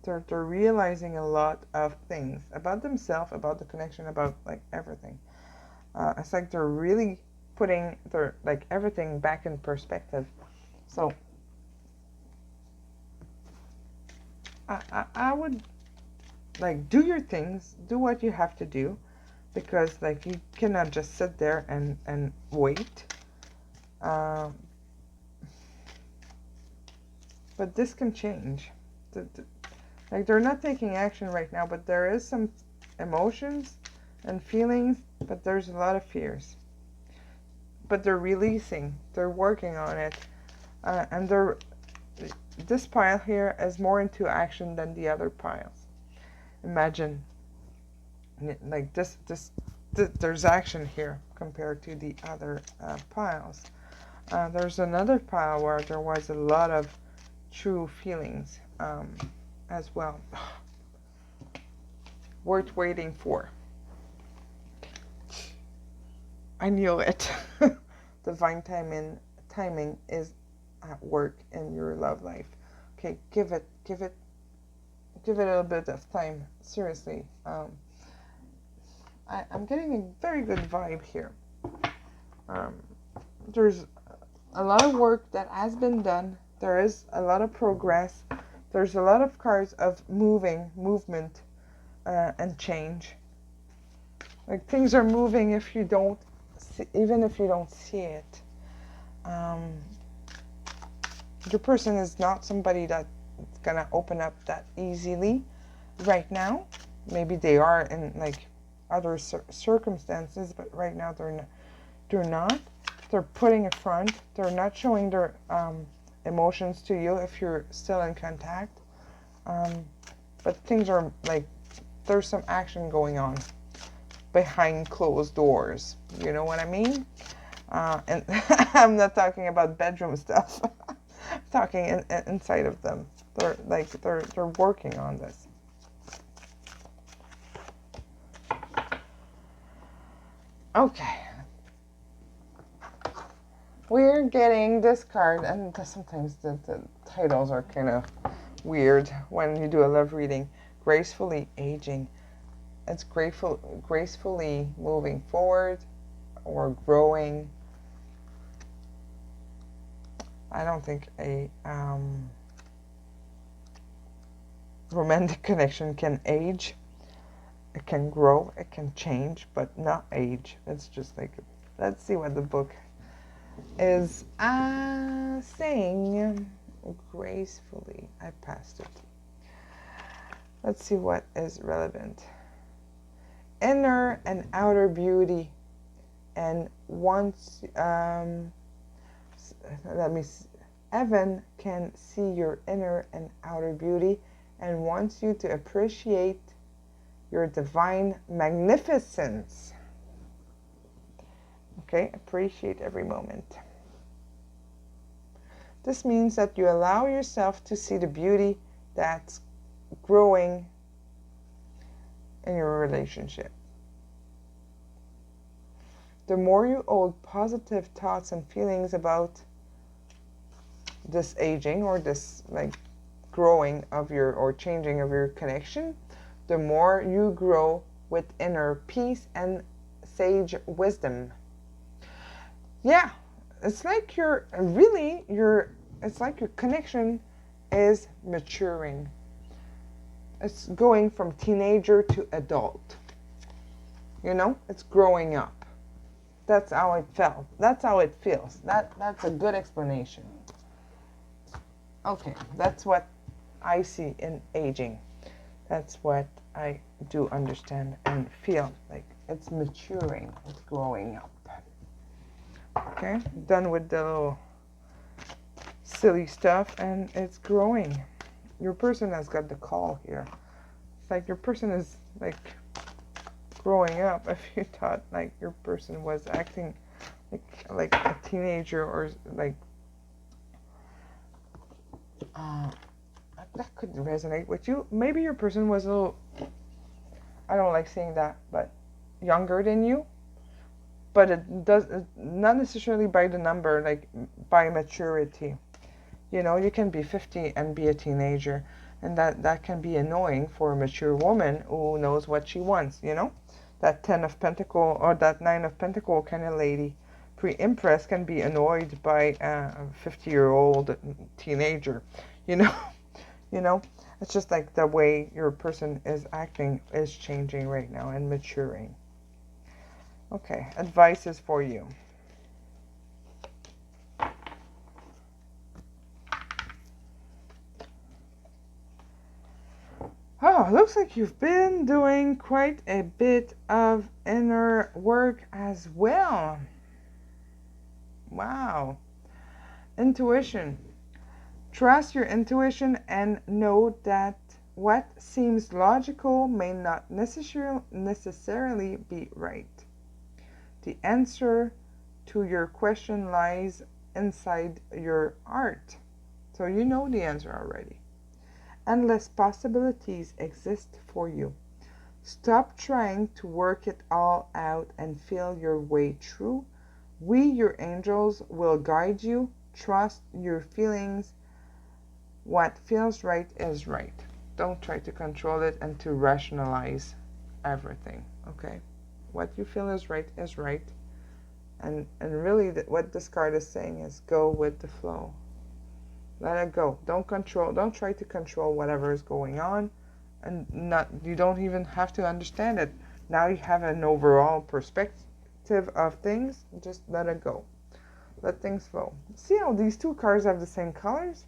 They're realizing a lot of things about themselves, about the connection, about like everything. It's like they're really putting their like everything back in perspective. So I would like do your things, do what you have to do, because like you cannot just sit there and wait. But this can change. Like they're not taking action right now, but there is some emotions and feelings, but there's a lot of fears. But they're releasing, they're working on it, and this pile here is more into action than the other piles. Imagine, like there's action here compared to the other piles. There's another pile where there was a lot of true feelings as well. Worth waiting for. I knew it. Divine timing is at work in your love life. Okay, give it a little bit of time. Seriously. I'm getting a very good vibe here. There's a lot of work that has been done. There is a lot of progress. There's a lot of cards of movement, and change. Like things are moving if you don't see, even if you don't see it. Your person is not somebody that's gonna open up that easily right now. Maybe they are in like other circumstances, but right now they're not. They're putting a front. They're not showing their emotions to you if you're still in contact. But things are like, there's some action going on behind closed doors. You know what I mean? And I'm not talking about bedroom stuff. I'm talking inside of them. They're working on this. Okay. We're getting this card, and sometimes the titles are kind of weird when you do a love reading. Gracefully aging. It's gracefully moving forward or growing. I don't think a romantic connection can age. It can grow, it can change, but not age. It's just like, let's see what the book is saying. Gracefully. I passed it. Let's see what is relevant. Inner and outer beauty. And once, Evan can see your inner and outer beauty and wants you to appreciate your divine magnificence. Okay, appreciate every moment. This means that you allow yourself to see the beauty that's growing in your relationship. The more you hold positive thoughts and feelings about this aging or this like growing of your or changing of your connection, the more you grow with inner peace and sage wisdom. Yeah, it's like it's like your connection is maturing. It's going from teenager to adult. You know, it's growing up. That's how it felt. That's how it feels. That's a good explanation. Okay, that's what I see in aging. That's what I do understand and feel like it's maturing, it's growing up. Okay, done with the little silly stuff, and it's growing. Your person has got the call here. It's like your person is like growing up. If you thought like your person was acting like a teenager or like that could resonate with you. Maybe your person was a little, I don't like saying that, but younger than you. But it does not necessarily by the number, like by maturity. You know, you can be 50 and be a teenager, and that can be annoying for a mature woman who knows what she wants, you know? That 10 of Pentacle or that 9 of Pentacle kind of lady, pre-impress, can be annoyed by a 50-year-old teenager, you know? You know? It's just like the way your person is acting is changing right now and maturing. Okay, advice is for you. Oh, looks like you've been doing quite a bit of inner work as well. Wow. Intuition. Trust your intuition and know that what seems logical may not necessarily be right. The answer to your question lies inside your heart. So you know the answer already. Endless possibilities exist for you. Stop trying to work it all out and feel your way through. We, your angels, will guide you. Trust your feelings. What feels right is right. Don't try to control it and to rationalize everything, okay? What you feel is right is right. And really what this card is saying is go with the flow. Let it go. Don't try to control whatever is going on, and you don't even have to understand it. Now you have an overall perspective of things. Just let it go. Let things flow. See how these two cards have the same colors?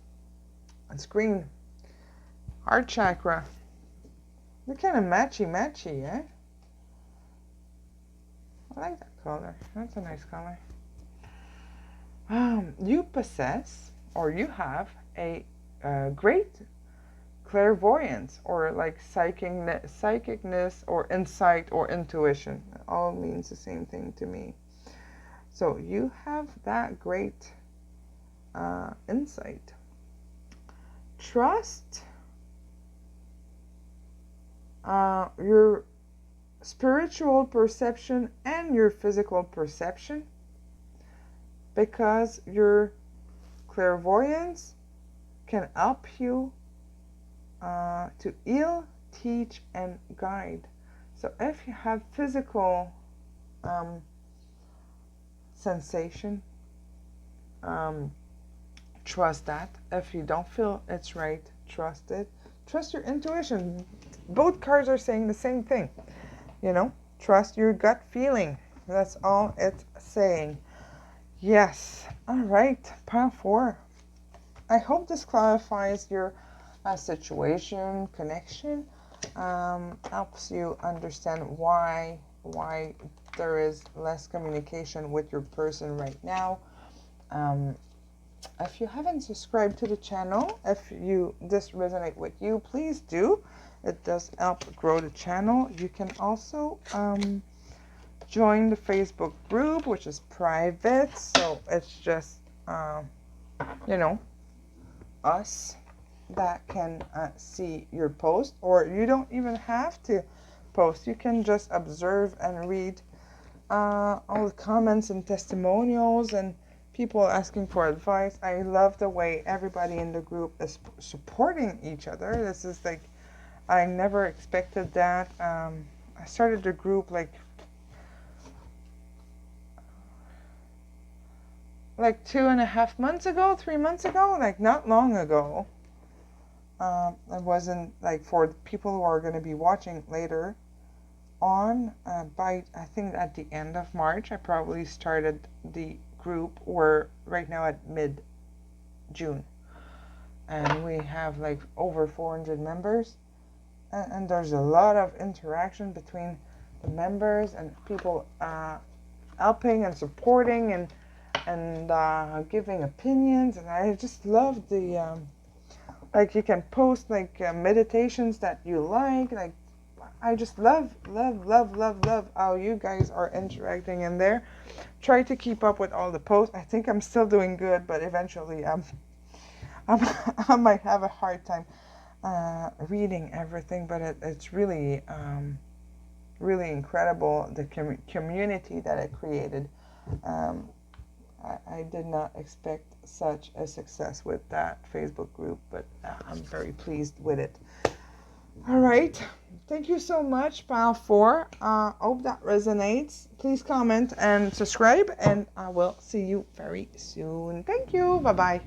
It's green. Heart chakra. They're kind of matchy, eh? I like that color. That's a nice color. You possess or you have a great clairvoyance or like psychicness or insight or intuition. It all means the same thing to me. So you have that great insight. Trust your spiritual perception and your physical perception, because your clairvoyance can help you to heal, teach, and guide. So if you have physical sensation, trust that. If you don't feel it's right, trust it. Trust your intuition. Both cards are saying the same thing. Trust your gut feeling. That's all it's saying. Yes. All right. Pile 4. I hope this clarifies your situation, connection, helps you understand why there is less communication with your person right now. If you haven't subscribed to the channel, if this resonate with you, please do. It does help grow the channel. You can also join the Facebook group, which is private, so it's just us that can see your post, or you don't even have to post. You can just observe and read all the comments and testimonials and people asking for advice. I love the way everybody in the group is supporting each other. This is like, I never expected that. I started the group like 2.5 months ago, 3 months ago, like not long ago. It wasn't like for people who are going to be watching later on. By I think at the end of March, I probably started the group. We're right now at mid-June, and we have like over 400 members, and there's a lot of interaction between the members and people helping and supporting and giving opinions. And I just love the like you can post like meditations that you like. I just love how you guys are interacting in there. Try to keep up with all the posts. I think I'm still doing good, but eventually I might have a hard time reading everything. But it's really really incredible, the community that it created. I did not expect such a success with that Facebook group, but I'm very pleased with it. All right. Thank you so much, Pile 4. Hope that resonates. Please comment and subscribe, and I will see you very soon. Thank you. Bye-bye.